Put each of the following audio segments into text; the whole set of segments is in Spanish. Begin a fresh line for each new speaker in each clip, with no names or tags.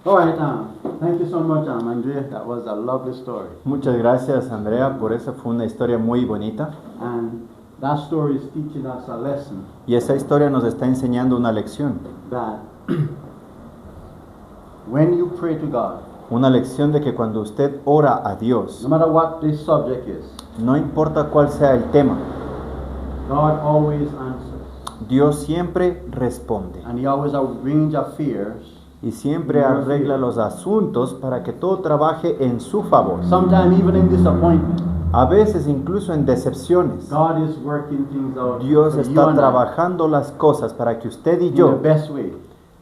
All right, thank you so much, Andrea. That was a lovely story.
Muchas gracias, Andrea, por esa fue una historia muy bonita.
And that story is teaching us a lesson
Y esa historia nos está enseñando una lección.
that when you pray to God,
Una lección de que cuando usted ora a Dios,
no matter what this subject is,
no importa cuál sea el tema,
God always answers.
Dios siempre responde.
And He always arranges affairs.
Y siempre arregla los asuntos para que todo trabaje en su favor.
Sometimes even in disappointment,
A veces incluso en decepciones.
God is working things out
Dios
for you
está
and I
trabajando las cosas para que usted y
in the
yo
best way.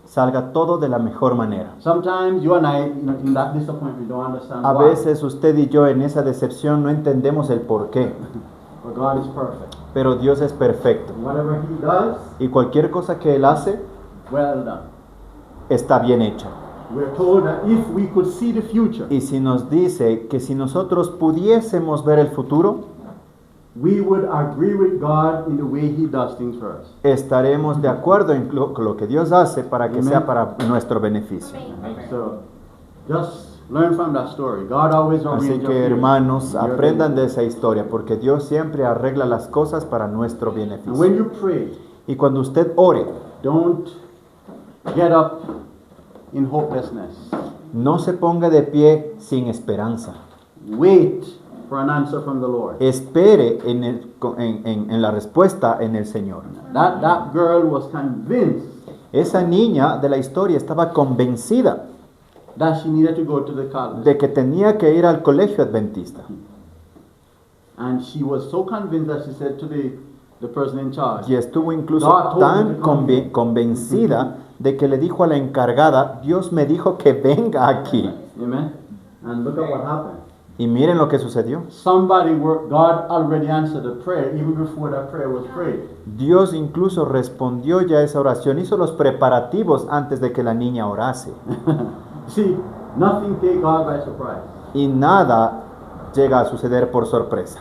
salga todo de la mejor manera.
Sometimes you and I, in that disappointment, don't understand
A
why.
veces usted y yo en esa decepción no entendemos el por qué,
But God is perfect.
pero Dios es perfecto.
Whatever He does,
Y cualquier cosa que Él hace
well done.
está bien hecha.
We're told that if we could see the future,
Y si nos dice que si nosotros pudiésemos ver el futuro,
we would agree with God in the way He does things for us.
estaremos de acuerdo en lo que Dios hace para que
Amen.
sea para nuestro beneficio.
So, just learn from that story. God always
Así
arranges
que
affairs
hermanos,
in your
aprendan de
benefit.
esa historia, porque Dios siempre arregla las cosas para nuestro
And when
beneficio.
you pray,
Y cuando usted ore,
don't get up in hopelessness.
no se ponga de pie sin esperanza.
Wait for an answer from the Lord.
Espere en la respuesta en el Señor.
That girl was convinced
Esa niña de la historia estaba convencida
that she needed to go to the college.
de que tenía que ir al colegio adventista.
And she was so convinced that she said to the person in charge,
Y estuvo incluso
God told
tan
me to come.
convencida de que le dijo a la encargada, Dios me dijo que venga aquí.
Amen. And look at what happened.
Y miren lo que sucedió.
God already answered the prayer even before that prayer was prayed.
Dios incluso respondió ya a esa oración, hizo los preparativos antes de que la niña orase.
See, nothing takes God by surprise.
Y nada llega a suceder por sorpresa.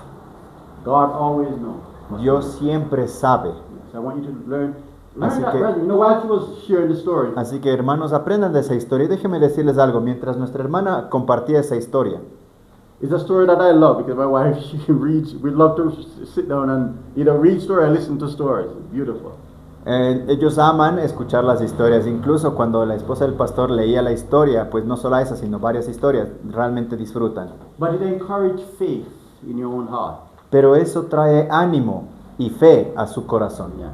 God always knows.
Dios siempre sabe.
So I want you to learn
Así
that.
que-
Brethren. You know, while she was sharing the story,
Así que hermanos, aprendan de esa historia. Y déjenme decirles algo, mientras nuestra hermana compartía esa historia,
it's a story that I love because my wife, she reads. We love to sit down and either read story or listen to stories. It's beautiful.
ellos aman escuchar las historias. Incluso cuando la esposa del pastor leía la historia, pues no solo esa, sino varias historias, realmente disfrutan.
But it encourages faith in your own heart.
Pero eso trae ánimo y fe a su corazón.
Yeah.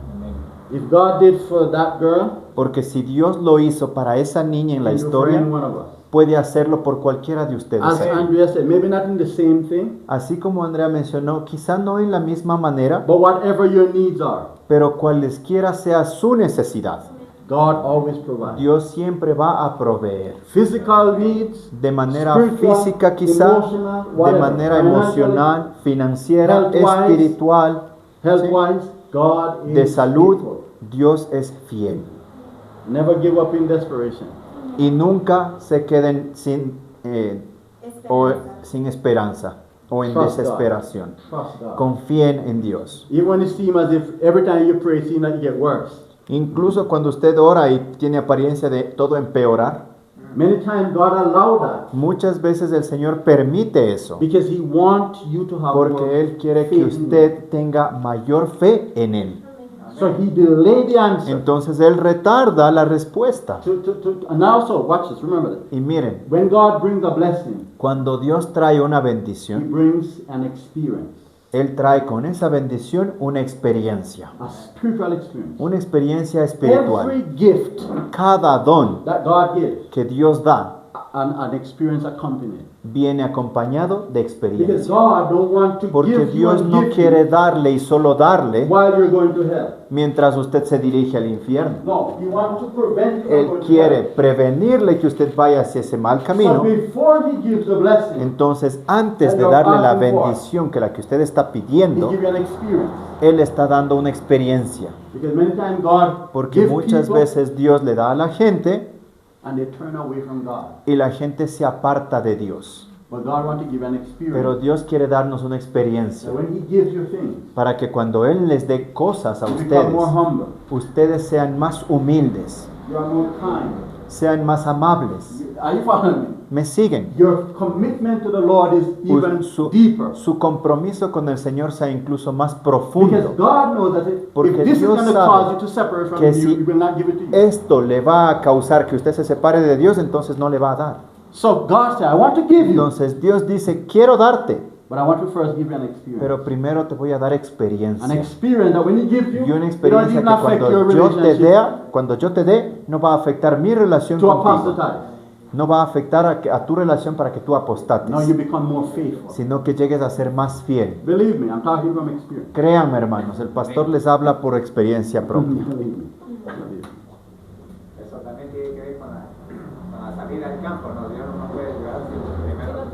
If God did for that girl,
Porque si Dios lo hizo para esa niña en la
He can do
historia,
for any one of us.
puede hacerlo por cualquiera de ustedes.
As Andrea said, maybe not in the same thing,
Así como Andrea mencionó, quizá no en la misma manera,
but whatever your needs are,
pero cualesquiera sea su necesidad,
God always provides.
Dios siempre va a proveer.
Physical needs,
De manera
spiritual,
física quizá,
emotional,
de
whatever.
manera
Financially,
emocional, financiera,
health-wise,
espiritual,
health-wise, God
de
is
salud,
faithful.
Dios es fiel.
Never give up in desperation.
Y nunca se queden sin esperanza o en
Trust God.
desesperación.
Trust God.
Confíen en Dios.
Even when it seems as if every time you pray, it seems like you get worse.
Incluso cuando usted ora y tiene apariencia de todo empeorar,
Many times God allows that
muchas veces el Señor permite eso
because He wants you to have more
porque Él quiere que
faith in Him.
usted tenga mayor fe en Él.
So He delayed the answer.
Entonces Él retarda la respuesta.
And also, watch this, remember that.
Y miren,
When God brings a blessing,
cuando Dios trae una
He
bendición,
brings an experience,
Él trae con esa bendición una experiencia
a spiritual experience.
espiritual.
Every gift
Cada don
that God gives,
que Dios da
an experience accompanied.
viene acompañado de
Because
experiencia.
God don't want to
Porque
give you
Dios
and
no
give
quiere
you
darle y solo darle
while you're going to hell.
mientras usted se dirige al infierno.
No, He wants to prevent you from
Él
going to
quiere
hell.
prevenirle que usted vaya hacia ese mal
So
camino.
before He gives the blessing,
Entonces, antes de darle la bendición que la que usted está
He
pidiendo,
gives you an experience.
Él está dando una experiencia.
Because many times God
Porque
gives
muchas
people
veces Dios le da a la gente
and they turn away from God.
y la gente se aparta de Dios.
But God wants to give an experience.
Pero Dios quiere darnos una experiencia
So when He gives you things,
para que cuando Él les dé cosas a
you become more
ustedes,
humble.
ustedes sean más humildes,
You are more kind.
sean más amables.
Are you following
¿Me siguen?
me? Your commitment to the Lord is even
Su,
deeper.
su compromiso con el Señor sea incluso más
Because
profundo.
God knows that if
Porque
this is
Dios
going to
sabe
cause you to separate from
que
Him,
si
He will not give it to you.
esto le va a causar que usted se separe de Dios, entonces no le va a dar.
So God said, I want to give you,
Entonces Dios dice, quiero darte,
but I want to first give you an experience.
pero primero te voy a dar
An
experiencia.
experience that when He gives you,
Y una
it don't
experiencia
even
que
affect your
cuando yo te
relationship
dé, no va a afectar mi relación
to
contigo.
apostatize.
No va a afectar a tu relación para que tú
No,
apostates,
you become more faithful.
sino que llegues a ser más fiel.
Believe me, I'm talking from experience.
Créanme, hermanos, el pastor les habla por experiencia propia.
Believe me. Believe me.
Eso también tiene que ver con la salida al campo, ¿no? Dios no puede llevar primero.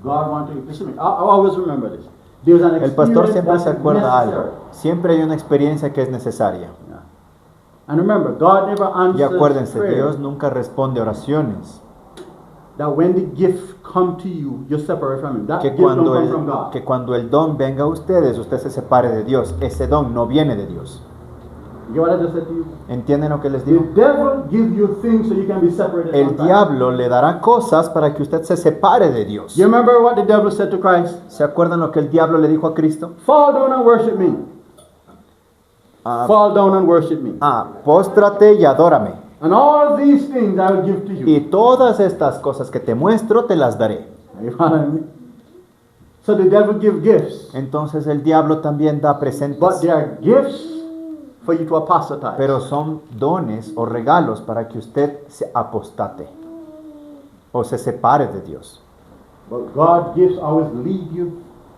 God wants to, listen to me, I always remember this. There's an
El pastor
experience
siempre
that
se
is
acuerda algo.
necessary.
Siempre hay una experiencia que es necesaria.
Yeah. And remember, God never
Y
answers
acuérdense,
prayer.
Dios nunca responde oraciones.
That when the gift come to you, you separate from Him. That gift don't come from God.
Que cuando el don venga a ustedes, usted se separe de Dios. Ese don no viene de Dios.
You get what I just said to you?
¿Entienden lo que les
The
digo?
devil gives you things so you can be separated
El
from God.
diablo le dará cosas para que usted se separe de Dios.
You remember what the devil said to Christ?
¿Se acuerdan lo que el diablo le dijo a Cristo?
Fall down and worship me. Fall down and worship me.
Póstrate y adórame.
And all these things I will give to you.
Y todas estas cosas que te muestro te las daré.
Are you following me? So the devil gives gifts.
Entonces el diablo también da
But
presentes.
they are gifts for you to apostatize.
Pero son dones o regalos para que usted se apostate o se separe de Dios.
But God gifts always lead you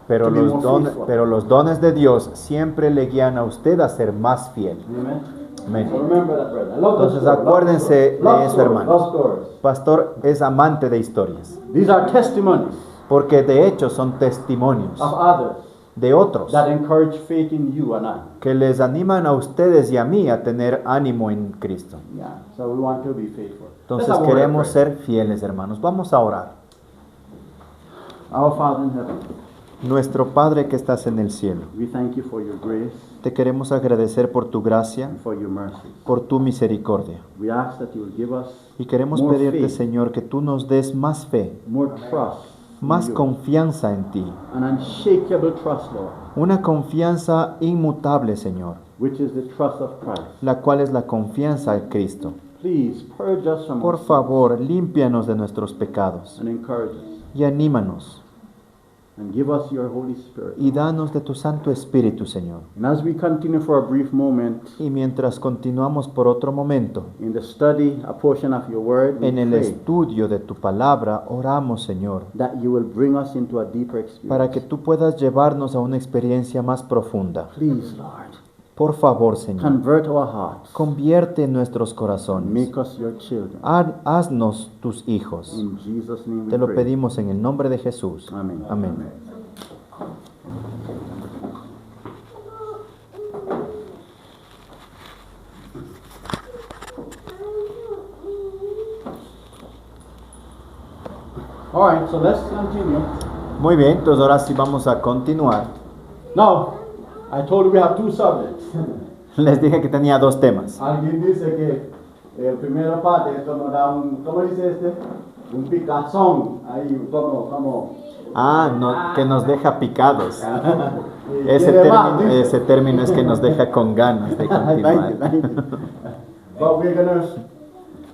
Pero
to be
los,
more faithful.
pero los dones de Dios siempre le guían a usted a ser más fiel.
Amen.
Amén.
So remember that, brother. I love those
Entonces
stories.
acuérdense de
Love
eso,
stories.
hermanos.
Love stories.
Pastor es amante de historias,
These are testimonies
porque de hecho son testimonios
of others
de otros
that encourage faith in you and I.
que les animan a ustedes y a mí a tener ánimo en Cristo.
Yeah. So we want to be faithful.
Entonces
Let's have a word of
queremos
prayer.
ser fieles, hermanos. Vamos a orar.
Our Father in heaven,
Nuestro Padre que estás en el cielo,
we thank you for your grace
te queremos agradecer por tu gracia,
and for your mercy.
por tu misericordia.
We ask that you will give us
Y queremos
more
pedirte,
faith,
Señor, que tú nos des más fe,
more trust, in
más
you.
confianza en ti.
An unshakable trust, Lord,
Una confianza inmutable, Señor,
which is the trust of Christ.
la cual es la confianza en Cristo.
Please purge us from
Por
our sins
favor, límpianos de nuestros pecados
and encourage us,
y anímanos
and give us your Holy Spirit.
y danos de tu Santo Espíritu, Señor.
And as we continue for a brief moment
Y mientras continuamos por otro momento
in the study, a portion of your word, we
en el
pray
estudio de tu palabra, oramos, Señor,
that you will bring us into a deeper experience.
para que tú puedas llevarnos a una experiencia más profunda.
Please, Lord,
Por favor, Señor,
convert our hearts.
convierte nuestros corazones.
Make us your children.
Haznos tus hijos.
In Jesus' name we
Te lo
pray.
pedimos en el nombre de Jesús.
Amén.
Amén.
All right, so let's continue.
Muy bien, entonces ahora sí vamos a continuar.
Now, I told you we have two subjects.
Les dije que tenía dos temas.
Alguien dice que el primero parte es como da un, ¿cómo dice este? Un picazón, ahí como.
No, que nos deja picados.
Y
Ese
quiere más, dice.
ese término es que nos deja con ganas de
Thank you,
continuar.
thank you. But we're gonna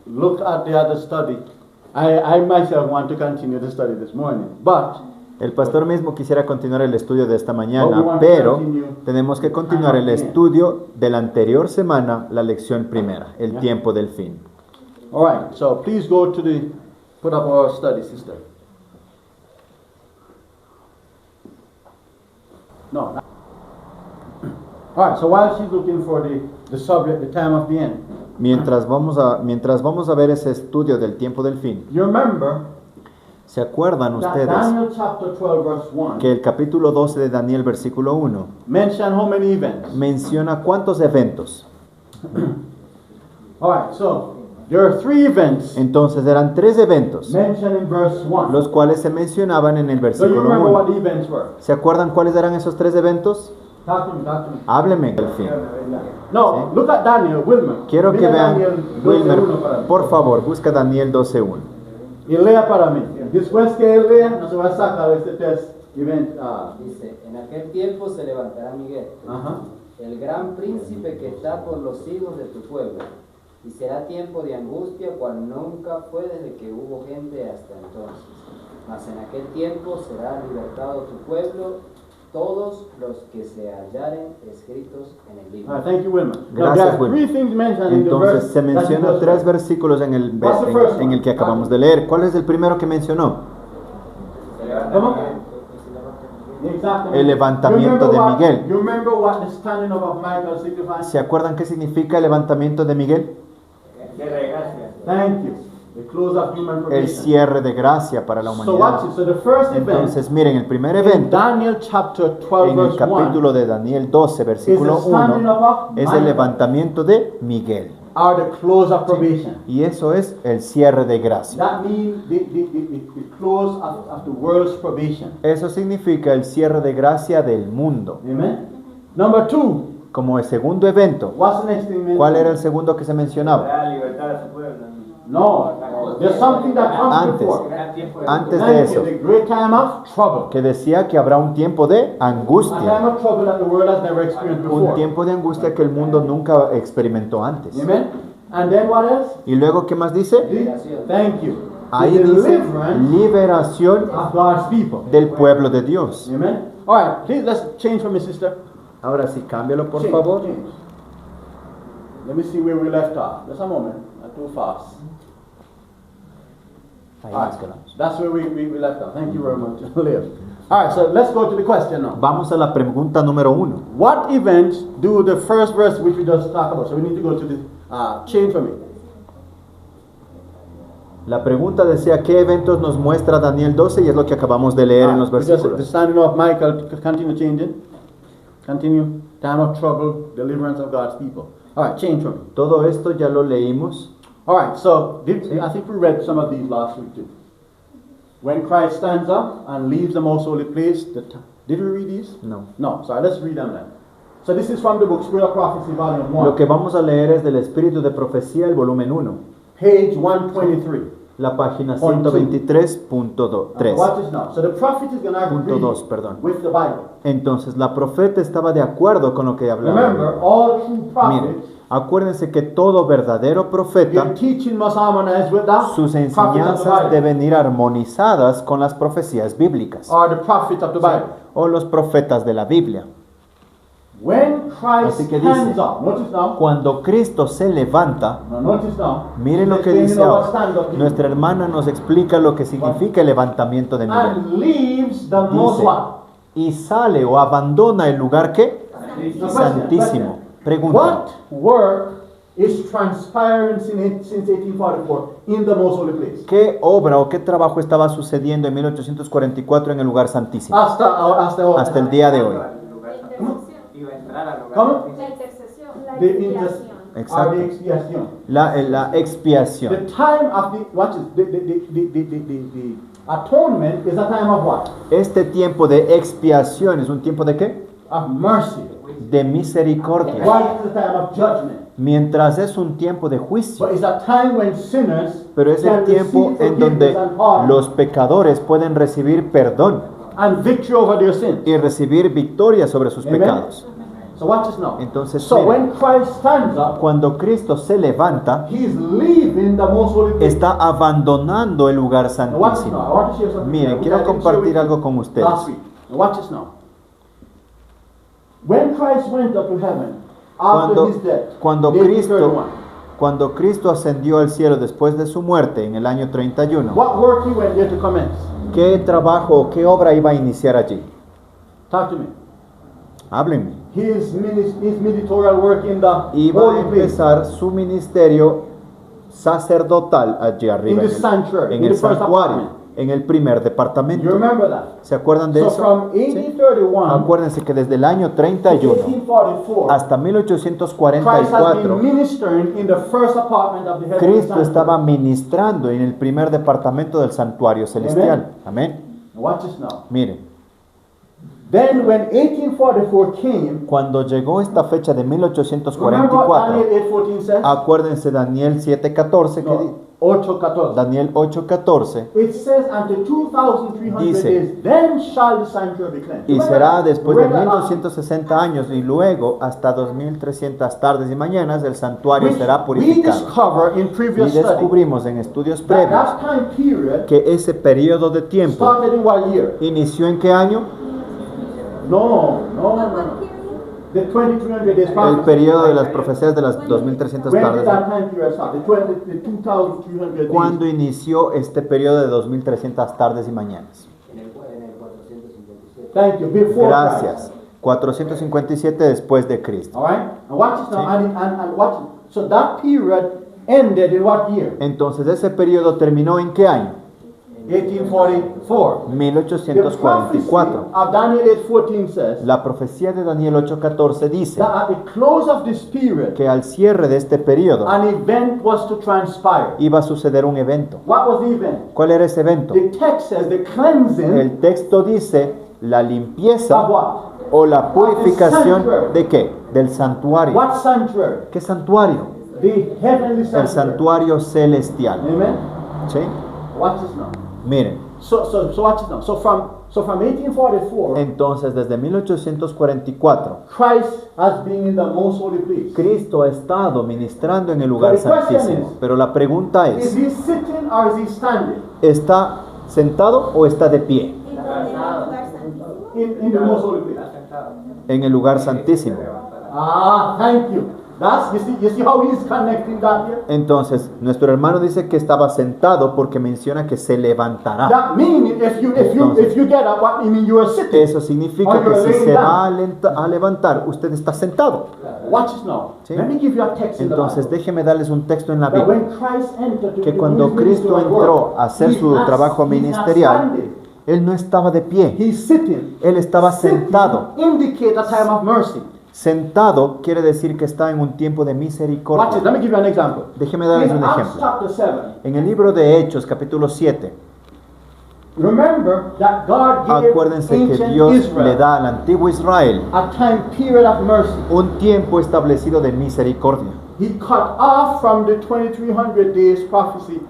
look at the other study. I myself want to continue the study this morning, but
El pastor mismo quisiera continuar el estudio de esta mañana,
But we want to
pero
continue
tenemos que continuar el estudio de la anterior semana, la lección primera, el
Yeah.
tiempo del fin.
all right. So please go to put up our study, sister. No. All right. So while she's looking for the subject, the time of the end,
Mientras vamos a ver ese estudio del tiempo del fin,
you remember
¿se acuerdan
that
ustedes
Daniel chapter 12 verse 1
que el capítulo 12 de Daniel, versículo 1,
mention how many events?
menciona cuántos eventos?
All right. So there are 3 events
Entonces eran 3 eventos,
mentioned in verse 1.
los cuales se mencionaban en el
So you
versículo
remember
1.
what the events were?
¿Se acuerdan cuáles eran esos 3 eventos?
Talk to me, talk to me.
Hábleme al fin.
No,
Sí.
look at Daniel, Wilmer.
Quiero que
Mira
vean,
Daniel
Wilmer,
12:1 para mí.
por favor, busca Daniel 12:1.
Y lea para mí. Después que él lea, no se va a sacar este test event.
Dice, en aquel tiempo se levantará Miguel,
Ajá.
el gran príncipe que está por los hijos de tu pueblo, y será tiempo de angustia cual nunca fue desde que hubo gente hasta entonces. Mas en aquel tiempo será libertado tu pueblo, todos los que se hallaren escritos en el libro.
Thank you, Wilmer.
Gracias,
there are
Wilmer.
three things mentioned in the
Entonces
verse
se
that he
menciona
just
tres
read.
versículos en el,
What's the first
en el que
one?
acabamos de leer. ¿Cuál es el primero que mencionó?
Se levanta
¿Cómo?
Miguel.
Exactly.
El levantamiento de Miguel.
You remember what the standing up of Michael signifies?
¿Se acuerdan qué significa el levantamiento de Miguel?
Cierre de gracia.
Thank you. The close of human
El
probation.
cierre de gracia para la
So
humanidad.
watch it. So the first event
Entonces miren, el primer
in
evento
Daniel chapter 12
en el
verse
capítulo
1
de Daniel 12,
is
versículo
the standing
1,
up of
es el
Michael,
levantamiento de Miguel.
or the close of probation.
Y eso es el cierre de gracia.
That means the close of the world's probation.
Eso significa el cierre de gracia del mundo.
Amen. Number 2.
Como el segundo evento,
What's the next thing mentioned?
¿cuál era el segundo que se mencionaba?
Dará libertad a su pueblo.
No. There's something that comes
Antes.
before.
Gran tiempo de
Antes de
Thank
eso,
you. The great time of trouble.
que decía que habrá un tiempo de
A time
angustia.
of trouble that the world has never experienced
Un
before.
tiempo de angustia que el mundo nunca experimentó antes.
Amen. And then what else?
Y luego, ¿qué más dice?
Thank you.
Ahí
The
dice
deliverance
liberación
of God's people.
del pueblo de Dios.
Amen. All right, please let's change for me, sister.
Ahora sí, cámbialo por
Change,
favor.
change. Let me see where we left off. Just a moment. Not too fast.
Ahí
All
nos
right.
quedamos.
That's where we left off. Thank you very much, Liv. All right, so let's go to the question now.
Vamos a la pregunta número 1.
What events do the first verse which we just talked about? So we need to go to the change for me.
La pregunta decía, ¿qué eventos nos muestra Daniel 12? Y es lo que acabamos de leer en los
Because the
versículos.
standing of Michael, continue changing. Continue. Time of trouble, deliverance of God's people. All right, change for me.
Todo esto ya lo leímos.
All right, so I think we read some of these last week too. When Christ stands up and leaves the most holy place, did we read these?
No.
No, sorry, let's read them then. So this is from the book Spirit of Prophecy, Volume 1,
Lo que vamos a leer es del Espíritu de Profecía, el volumen 1,
page 123.
la página
Point two.
123.3.
Watch this now. So the prophet is going to
Punto
agree
dos, perdón.
with the Bible.
Entonces la profeta estaba de acuerdo con lo que hablaba.
Remember, all true
Miren,
prophets,
acuérdense que todo verdadero profeta,
their teaching must harmonize with the
sus
prophets of the
enseñanzas
Bible,
deben ir armonizadas con las profecías bíblicas
or the prophets of the Bible.
o los profetas de la Biblia.
When Christ
Así que dice,
stands up, notice now,
Cuando Cristo se levanta,
now notice now,
miren lo que
explaining
dice
about
ahora.
stand-up here.
Nuestra hermana nos explica lo que significa el levantamiento de Miguel.
and leaves the most
Dice,
what?
y sale o abandona el lugar que santísimo. Pregunta,
What work is transpiring since 1844 in the most holy place?
¿qué obra o qué trabajo estaba sucediendo en 1844 en el lugar santísimo hasta el día de hoy?
Iba a entrar al lugar.
¿Cómo?
santísimo.
La intercesión. La
The
expiación.
Exacto.
the expiation.
La
The
expiación.
time of the watch this, the atonement is a time of what?
Este tiempo de expiación es un tiempo de qué?
Of mercy.
De misericordia.
While it is a time of judgment.
Mientras es un tiempo de juicio.
But it's a time when sinners
Pero es el
can
tiempo
receive
en donde
forgiveness and pardon
los pecadores pueden recibir perdón
and victory over their sins.
y recibir victoria sobre sus
Amen.
pecados.
So watch this now.
Entonces,
So
miren,
when Christ stands up,
cuando Cristo se levanta,
he's leaving the most holy place.
está abandonando el lugar
Now watch this now. I
santísimo.
want to share something.
Miren,
which I
quiero
didn't share
compartir
with you
algo con ustedes.
last week. Now watch this now. When Christ went up to heaven after his death,
Cuando
day 31,
Cuando Cristo ascendió al cielo después de su muerte en el año 31,
what work he went there to commence?
¿qué trabajo o qué obra iba a iniciar allí?
Talk to me.
Háblenme.
His ministerial work in the
Iba a
holy place,
empezar su ministerio sacerdotal allí arriba,
In the sanctuary,
en
in
el
the first
santuario,
apartment.
en el primer
You
departamento.
remember that?
¿Se acuerdan de
So
eso?
from
¿Sí?
1831
Acuérdense que desde el año
to
31
1844,
hasta
Christ has been
1844,
ministering in the first apartment of the heavenly
Cristo estaba
sanctuary.
ministrando en el primer departamento del santuario celestial. Amén.
Now watch this now.
Miren,
Then when 1844 came,
Cuando llegó esta fecha de
remember what
1844,
Daniel 8:14 says?
acuérdense Daniel 7:14,
No, 8:14.
Daniel 8:14,
It says until 2,300
Dice,
days, then shall the sanctuary be cleansed.
y
Remember
será
that?
después de
Read that last.
1260 años y luego hasta 2300 tardes y mañanas el santuario será
We
purificado.
discover in
Y
previous study
descubrimos en estudios
that
previos
that time period
que ese periodo de tiempo
started in what year?
inició en qué año?
No. The 2,300 days
El
prophecy.
periodo de las profecías de las 2300
When did
tardes.
that time period start? The 2,300 days.
¿Cuándo inició este periodo de 2300 tardes y mañanas?
En el 457.
Thank you. Before
Gracias.
Christ.
457 después de Cristo.
All right? And watch this now.
Sí.
And watch it. So that period ended in what year?
Entonces ese periodo terminó en qué año?
1844. The prophecy
1844.
of Daniel 8:14 says
La profecía de Daniel 8:14 dice
that at the close of this period,
que al cierre de este periodo
an event was to transpire.
iba a suceder un evento.
What was the event?
¿Cuál era ese evento?
The text says the cleansing
El texto dice la limpieza
of what?
o la purificación de qué? Del santuario.
What sanctuary?
¿Qué santuario?
The heavenly
El
sanctuary.
santuario celestial.
Amen.
¿Sí?
Watch this now.
Miren,
So watch this now. So from 1844,
entonces desde 1844
Christ has been in the most holy place.
Cristo ha estado ministrando en el lugar
But the question
santísimo.
is,
Pero la pregunta
Is
es,
he sitting or is he standing
¿está sentado o está de pie
in the most holy place?
en el lugar santísimo?
Ah, thank you. You see how he's connecting that here?
Entonces, nuestro hermano dice que estaba sentado porque menciona que se levantará.
That meaning if you get up, what you mean you are sitting.
Eso significa que si se va a levantar, usted está sentado.
Watch this now.
Sí.
Let me give you a text in the
Entonces,
Bible.
déjeme darles un texto en la
That
Biblia.
when Christ entered to
Que
do
cuando
his
Cristo
ministerial
entró
work,
a hacer
he's
su
not-
trabajo
he's not
ministerial,
standing.
Él no estaba de pie.
He's sitting.
Él estaba
Sitting
sentado.
indicate a time of mercy.
Sentado quiere decir que está en un tiempo de
Watch it.
misericordia.
Let me give you an example.
Déjeme darles
In
un
Acts
ejemplo.
chapter 7,
En el libro de Hechos, capítulo 7,
remember that God gave
acuérdense que
ancient
Dios le
Israel
da al antiguo Israel
a time period of mercy.
un tiempo establecido de misericordia.
He cut off from the 2,300 days prophecy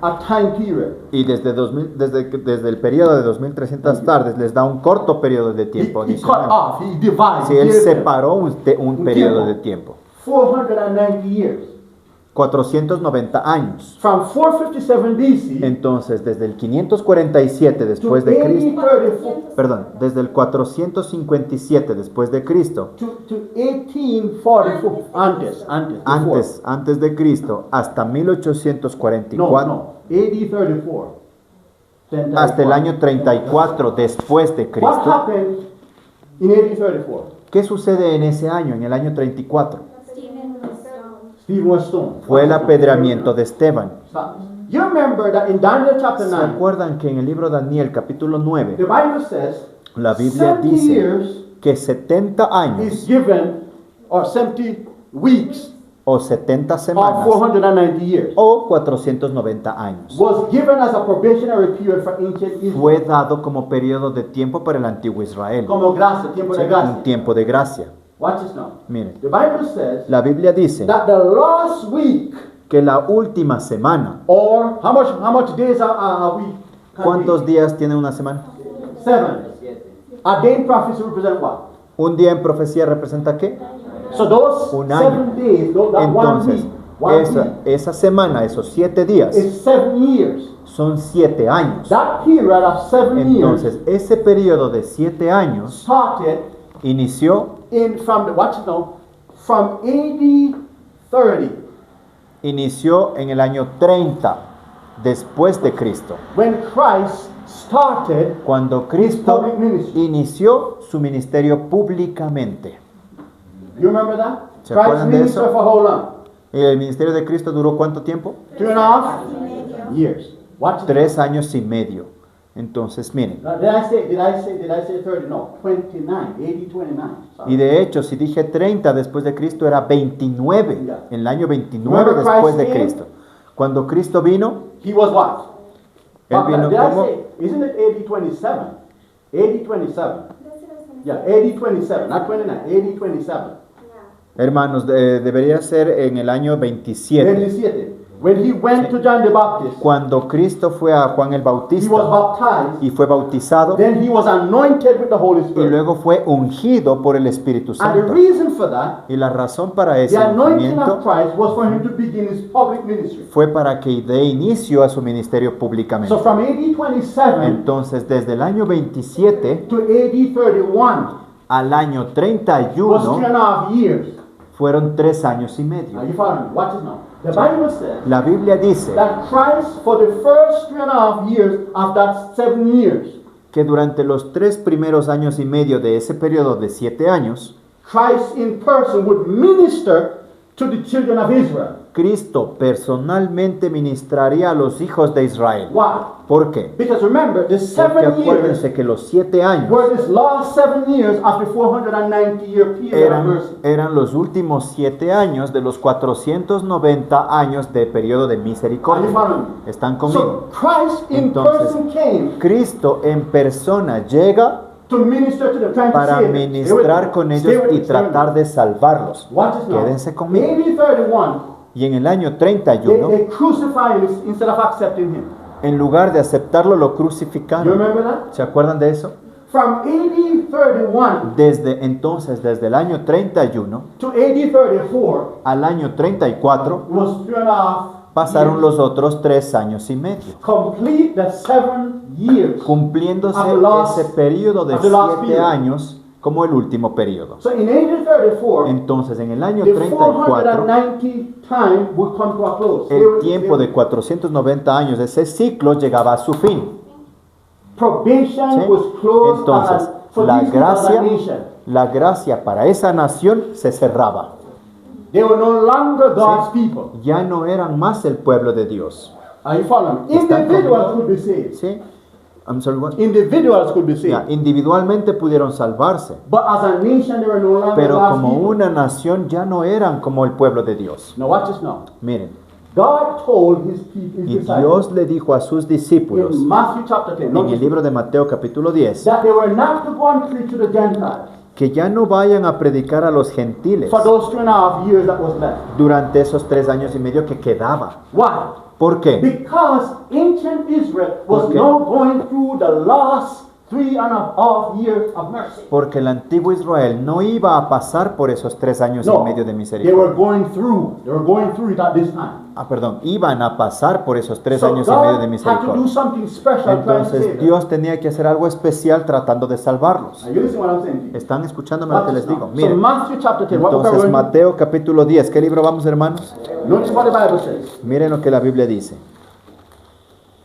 a time period.
Y desde el periodo de 2300 tardes les da un corto periodo de
He
tiempo
cut
adicional.
off, he divided.
Si él
gave them
separó un periodo de tiempo,
490 years.
490 años.
From 457 BC
Entonces, desde el 547
to
después de Cristo,
1834
perdón, desde el 457 después de Cristo,
to 1844
antes de Cristo, hasta
No,
1844,
AD 34.
hasta el año 34 después de
What
Cristo.
happened in AD 34?
¿Qué sucede en ese año, en el año 34?
Stephen was stoned.
Fue el apedreamiento de Esteban.
Stop. You remember that in Daniel chapter
¿Se
9,
acuerdan que en el libro de Daniel, capítulo
the
9,
Bible says
la Biblia
70
dice
years
que 70
is
años
given, or 70 weeks,
o 70
or
semanas
490 years,
o 490 años
was given as a probationary period for ancient Israel.
fue dado como periodo de tiempo para el antiguo Israel,
Como gracia, tiempo de
un
gracia.
tiempo de gracia.
Watch this now.
Miren,
The Bible says
la Biblia dice
that the last week,
que la última semana,
or how much days are a week?
¿cuántos días tiene una semana?
7.
7.
Ordained prophecy represent what?
Un día en profecía representa qué?
So those
Un año.
7 days, that
Entonces,
one week
esa semana, esos 7 días,
is 7 years.
son 7 años.
That period of 7 years
Entonces, ese periodo de 7 años
started
inició
from AD 30,
en el año 30 después de Cristo,
when Christ started
cuando
his
Cristo
public ministry.
inició su ministerio públicamente.
You remember that?
¿Se
Christ
acuerdan de
ministered
eso?
for how long?
¿Y el ministerio de Cristo duró cuánto tiempo?
2.5 years. Watch it.
3 años y medio. Entonces, miren,
Now, did I say 30? No, 29, AD 29. Sorry.
y de hecho, si dije 30 después de Cristo, era 29,
Ya.
en el año 29
Remember
después de
Christ came?
Cristo. Cuando Cristo vino,
He was what?
Él vino
did
como-
I say, isn't it AD 27? AD 27. Yeah, AD 27, not 29, AD 27.
Hermanos, debería ser en el año 27.
27. When he went to John the Baptist,
Cuando Cristo fue a Juan el
he was
Bautista
baptized,
y fue bautizado,
then he was anointed with the Holy
y
Spirit.
luego fue ungido por el Espíritu
And the
Santo.
reason for that,
Y la razón para
the
ese
anointing of
ungimiento
Christ was for him to begin his public ministry.
fue para que dé inicio a su ministerio públicamente.
So from AD 27
Entonces, desde el año 27
to AD 31
al año
was
31
3.5 years.
fueron 3 años y medio.
Are you following me? Watch this now. The Bible says
La Biblia dice
that Christ, for the first 3.5 years of that 7 years,
que durante los 3 primeros años y medio de ese periodo de 7 años,
Christ in person would minister to the children of Israel.
Cristo personalmente ministraría a los hijos de Israel.
Why?
¿Por qué?
Because remember, the
Porque
7 years
acuérdense que los 7 años
were this last 7 years of the 490-year period of mercy.
eran los últimos 7 años de los 490 años de periodo de
Are you
misericordia.
following me?
¿Están conmigo?
So Christ in
Entonces,
person came
Cristo en persona llega
to minister to them, trying to
para
save them. Stay with
ministrar
me.
con
Stay
ellos
with
y
me, stay with me.
tratar de salvarlos.
Watch this now.
Quédense conmigo.
AD 31,
Y en el año
they
31,
crucified him instead of accepting him.
en lugar de aceptarlo, lo
You
crucificaron.
remember that?
¿Se acuerdan de eso?
From AD 31
Desde entonces, desde el año 31
to AD 34
al año 34,
was 3.5
pasaron
years.
los otros 3 años y medio,
Complete the 7 years.
cumpliéndose
Of the last-
ese periodo de
of the last
7
period.
años como el último periodo.
So in AD 34,
Entonces, en el año
the
34,
490 time would come to a close. Stay
el
with me,
tiempo
stay
de 490 años de ese ciclo llegaba a su fin.
Probation
¿Sí?
was closed
Entonces,
for
la
these people as a
gracia,
nation.
la gracia para esa nación se cerraba.
They were no longer God's people.
Ya no eran más el pueblo de Dios.
Are you following me?
¿Están
Individuals
conmigo?
could be saved.
¿Sí? I'm sorry, what?
Individuals could be saved.
Ya, individualmente pudieron salvarse,
But as a nation, they were no longer
pero
God's
como
people.
una nación ya no eran como el pueblo de Dios.
Now watch this now.
Miren,
God told his people,
y
his disciples,
Dios le dijo a sus discípulos
in Matthew chapter 10,
en
notice
el libro de Mateo capítulo 10
that they were not to go and preach to the Gentiles
que ya no vayan a predicar a los gentiles
for those 2.5 years that was left.
durante esos 3 años y medio que quedaba.
Why?
¿Por qué?
Because ancient Israel was
¿Por qué?
now going through the last 3.5 years of mercy.
Porque el antiguo Israel no iba a pasar por esos 3 años y
No,
medio de
they were
misericordia.
going through it at this time.
Iban a pasar por esos 3
So
años y medio de
God had to do
misericordia.
something special trying to save
Entonces
them.
Dios tenía que hacer algo especial tratando de salvarlos.
Are you listening what I'm saying to you?
¿Están escuchándome lo que les digo?
So
Miren,
Matthew chapter 10, what
entonces
we're
Mateo capítulo 10, ¿qué libro vamos, hermanos?
notice what the Bible says.
Miren lo que la Biblia dice.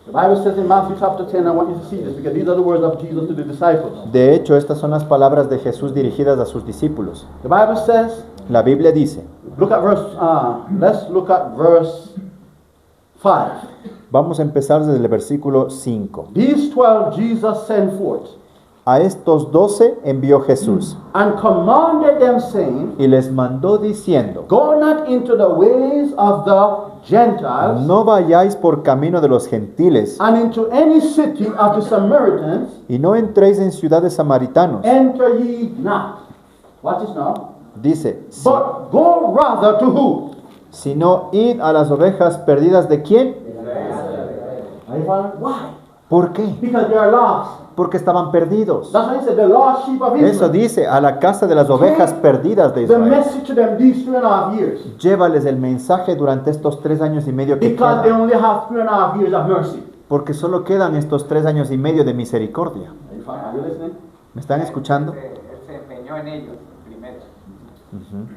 The Bible says in Matthew chapter 10, I want you to see this because these are the words of Jesus to the disciples.
De hecho, estas son las palabras de Jesús dirigidas a sus discípulos.
The Bible says,
La Biblia dice,
look at let's look at verse 5.
vamos a empezar desde el versículo 5.
These 12 Jesus sent forth
A estos 12 envió Jesús
and commanded them, saying,
y les mandó diciendo,
go not into the ways of the Gentiles,
no vayáis por camino de los gentiles
and into any city of the Samaritans,
y no entréis en ciudades samaritanos.
enter ye not. Watch this now.
Dice,
But go rather to who?
sino id a las ovejas perdidas de quién.
Are you following? Why?
¿Por qué?
Because they are lost.
Porque estaban perdidos.
That's why he said the lost sheep of
Eso
Israel.
dice, a la casa de las ovejas perdidas de
The
Israel.
message to them these 3.5 years.
Llévales el mensaje durante estos 3 años y medio que
Because they
quedan.
only have 3.5 years of mercy.
Porque solo quedan estos 3 años y medio de misericordia.
Are you following? Are you listening?
¿Me están escuchando?
Él se empeñó en ellos primero.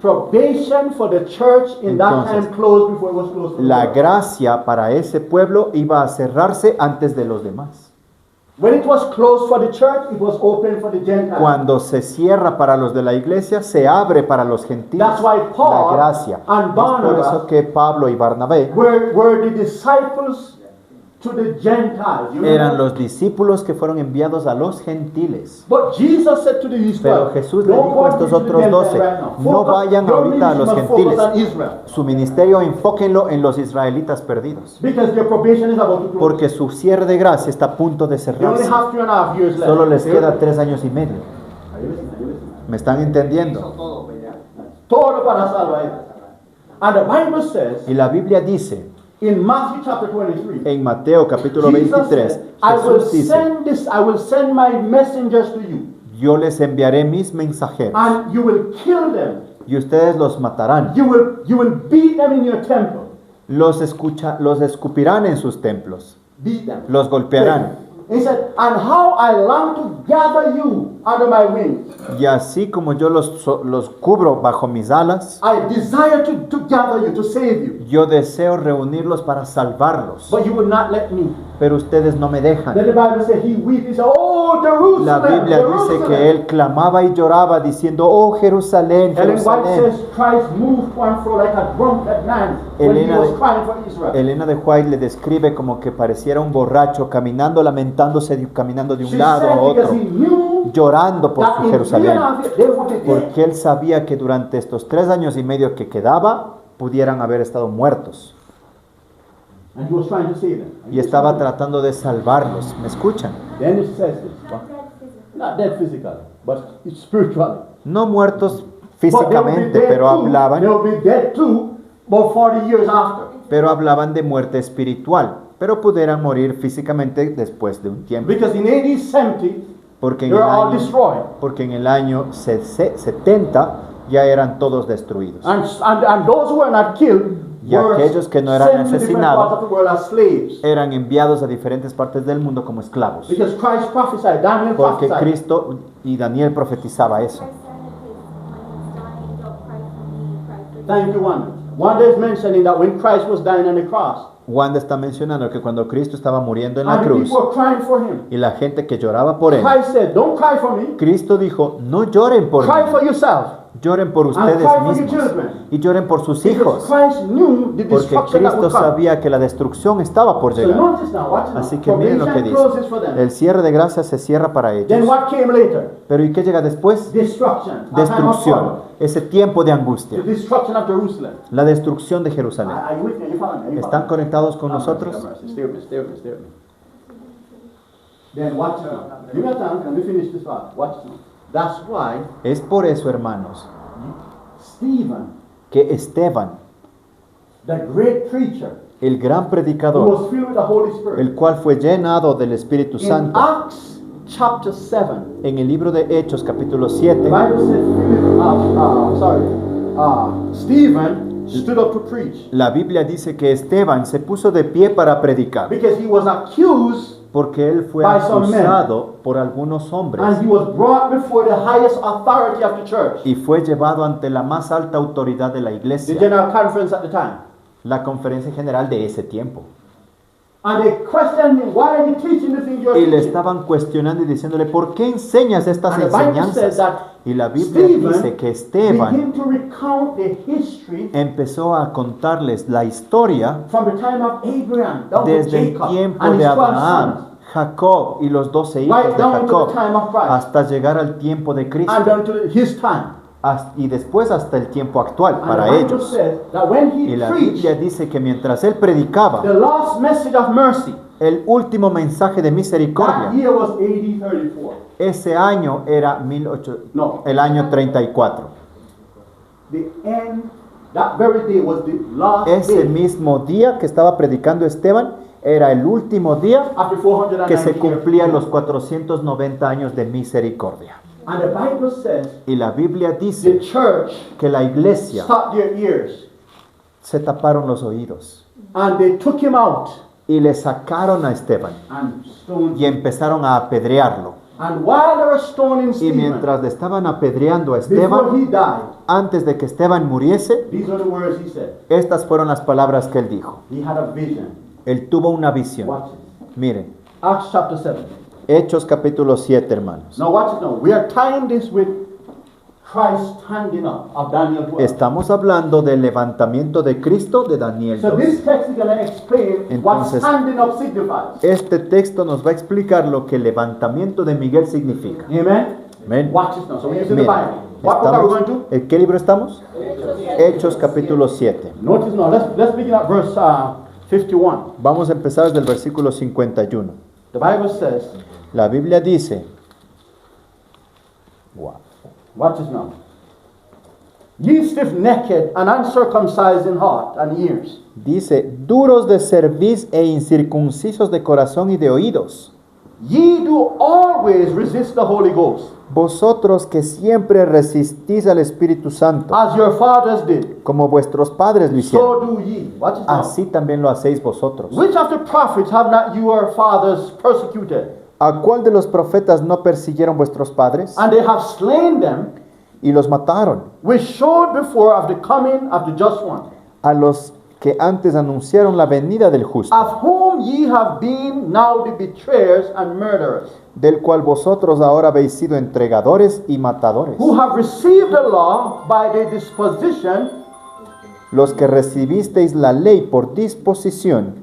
Probation for the church in that
Entonces,
time closed before it was closed for the
La
world.
gracia para ese pueblo iba a cerrarse antes de los demás.
When it was closed for the church, it was open for the Gentiles.
Cuando se cierra para los de la iglesia, se abre para los gentiles.
That's why Paul
La gracia.
and
Es por
Barnabas
eso que Pablo y Barnabé
were the disciples to the Gentiles. You
eran
remember?
los discípulos que fueron enviados a los gentiles.
But Jesus said to these
Pero
12,
Jesús le
"Don't
dijo
go
a estos
into the
otros
Gentiles
12,
right now.
no vayan
your
ahorita a los
ministry must focus
gentiles.
on Israel.
Su ministerio enfóquenlo en los israelitas perdidos.
Because their probation is about to close.
Porque su cierre de gracia está a punto de
They only
cerrarse.
have 3.5 years left.
Solo les queda 3 años y medio.
Are you listening?
¿Me están
Hizo
entendiendo?
todo, pues ya.
Todo para salvar ellos. And the Bible says
Y la Biblia dice
in Matthew chapter 23,
en Mateo capítulo
Jesus
23,
said, I will
Jesús dice,
send my messengers to you,
yo les enviaré mis mensajeros
and you will kill them.
y ustedes los matarán.
You will beat them in your temple.
Los escupirán en sus templos,
Beat them.
los golpearán.
He said, and how I long to gather you under my wings.
Y así como yo los cubro bajo mis alas,
I desire to gather you, to save you.
yo deseo reunirlos para salvarlos.
But you will not let me.
Pero ustedes no me
Then
dejan.
the Bible says he wept. He said, oh, Jerusalem.
La Biblia dice
Jerusalem.
que él clamaba y lloraba diciendo, oh Jerusalén,
Ellen White
Jerusalén.
says Christ moved to and fro like a drunken man when he
Elena
was
de-
crying for Israel.
Elena de White le describe como que pareciera un borracho caminando, lamentándose, caminando de
She
un lado a
said because
otro,
he knew
llorando por
that
su
in
Jerusalén.
3 years they would be dead.
Porque él sabía que durante estos 3 años y medio que quedaba, pudieran haber estado muertos.
And he was trying to save them.
Y estaba tratando de salvarlos. ¿Me escuchan?
Then it says this. Not dead physically, but spiritually.
No muertos
But they will be
físicamente,
dead
pero
too. They
hablaban,
will be dead too, about 40 years after.
de muerte espiritual. Pero pudieran morir físicamente después de un tiempo.
Because in AD 70,
Porque
they were all destroyed.
en el año 70 ya eran todos destruidos.
And those who were not killed
Y
were
aquellos que no eran
sent to different
asesinados
parts of the world as slaves.
Eran enviados a diferentes partes del mundo como esclavos.
Because Christ prophesied, Daniel
Porque
prophesied.
Cristo y Daniel profetizaba eso.
Thank you, Wanda. Wanda is mentioning that when Christ was dying on the cross,
Wanda está mencionando que cuando Cristo estaba muriendo en la
and the
cruz
people were crying for him,
y la gente que lloraba por él,
Christ said, don't cry for me,
Cristo dijo, no lloren por
cry for
mí,
yourself.
lloren por ustedes
cry for your
mismos
children.
y lloren por sus
Because
hijos,
Christ knew the
porque
destruction that
Cristo
would come.
sabía que la destrucción estaba por
So
llegar.
notice now, watch now.
Así que miren lo que
Probation closes
dice.
for them.
El cierre de gracia se cierra para
Then
ellos.
what came later?
Pero ¿y qué llega después?
Destruction. A time of
Destrucción.
trouble.
Ese tiempo de
The
angustia.
destruction of Jerusalem.
La destrucción de Jerusalén.
Are you with me? Are you following me? Are you
¿Están
following me?
conectados con
Have mercy,
nosotros?
have mercy. Stay with me, stay with me, stay with me. Then watch now. Give me a time. Can we finish this part? Watch now. That's why
Es por eso, hermanos,
Stephen,
que Esteban,
the great preacher,
el gran
who
predicador,
was filled with the Holy Spirit,
el cual fue llenado del Espíritu
in
Santo,
Acts chapter 7,
en el libro de Hechos capítulo
the
7,
Bible says Stephen stood up to preach
la Biblia dice que Esteban se puso de pie para predicar,
because he was accused
porque él fue
By some men.
acusado por algunos hombres
and he was brought before the highest authority of the church,
y fue llevado ante la más alta autoridad de la
the
iglesia,
general conference at the time.
la conferencia general de ese tiempo.
And they questioned him, why are you teaching the things you're
Y le
teaching?
estaban cuestionando y diciéndole, ¿por qué enseñas estas
And the Bible says
enseñanzas?
that
Y la Biblia dice que Esteban
began to recount the history
empezó a contarles la historia
from the time of Abraham down to
desde el
Jacob
tiempo
and
de
his 12
Abraham,
sons,
Jacob y los 12 hijos
right
de
down to
Jacob,
the time of Christ,
hasta llegar al tiempo de
and
Cristo
down to his time.
y después hasta el tiempo actual
And
para
the Bible
ellos.
says that when
Y
he
la
preached
Biblia dice que mientras él predicaba
the last message of mercy,
el último mensaje de
that
misericordia,
year was AD 34.
ese año era
No.
el año 34.
The end, that very day was the last
Ese
day
mismo día que estaba predicando Esteban era el último día
after 490
que se
years.
cumplían los 490 años de misericordia.
And the Bible says
Y la Biblia
the
dice
church
que la iglesia
stopped their ears
se taparon los oídos
and they took him out
y le sacaron a Esteban
and stoned
y
him.
empezaron a apedrearlo.
And while they were stoning
Y
Stephen,
mientras le estaban apedreando a
before
Esteban,
he died,
antes de que Esteban muriese,
these are the words he said.
estas fueron las palabras que él dijo.
He had a vision.
Él tuvo una visión.
Watch it.
Miren,
Acts chapter 7.
Hechos capítulo 7, hermanos.
Now watch it now. We are tying this with Christ standing up of Daniel 12.
Estamos hablando del levantamiento de Cristo de Daniel
So
2.
this text is going to explain what
Entonces-
standing up signifies.
Este texto nos va a explicar lo que el levantamiento de Miguel significa.
Amen?
Amén.
Watch this now. So we're using the
Miren,
Bible. What book are we going to?
¿en qué libro estamos? Hechos capítulo 7.
Notice now. Let's begin at verse 51.
Vamos a empezar desde el versículo 51.
The Bible says,
La Biblia dice, wow,
Watch this now. Ye stiff-necked and uncircumcised in heart and ears.
Dice, duros de cerviz e incircuncisos de corazón y de oídos.
Ye do always resist the Holy Ghost,
Vosotros que siempre resistís al Espíritu Santo,
as your fathers did.
como vuestros padres lo hicieron,
So do ye. Watch this now.
así también lo hacéis vosotros.
Which of the prophets have not your fathers persecuted?
¿A cuál de los profetas no persiguieron vuestros padres?
And they have slain them,
Y los mataron.
which showed before of the coming of the just one,
A los que antes anunciaron la venida del justo,
of whom ye have been now the betrayers and murderers,
del cual vosotros ahora habéis sido entregadores y matadores,
who have received the law by the disposition
los que recibisteis la ley por disposición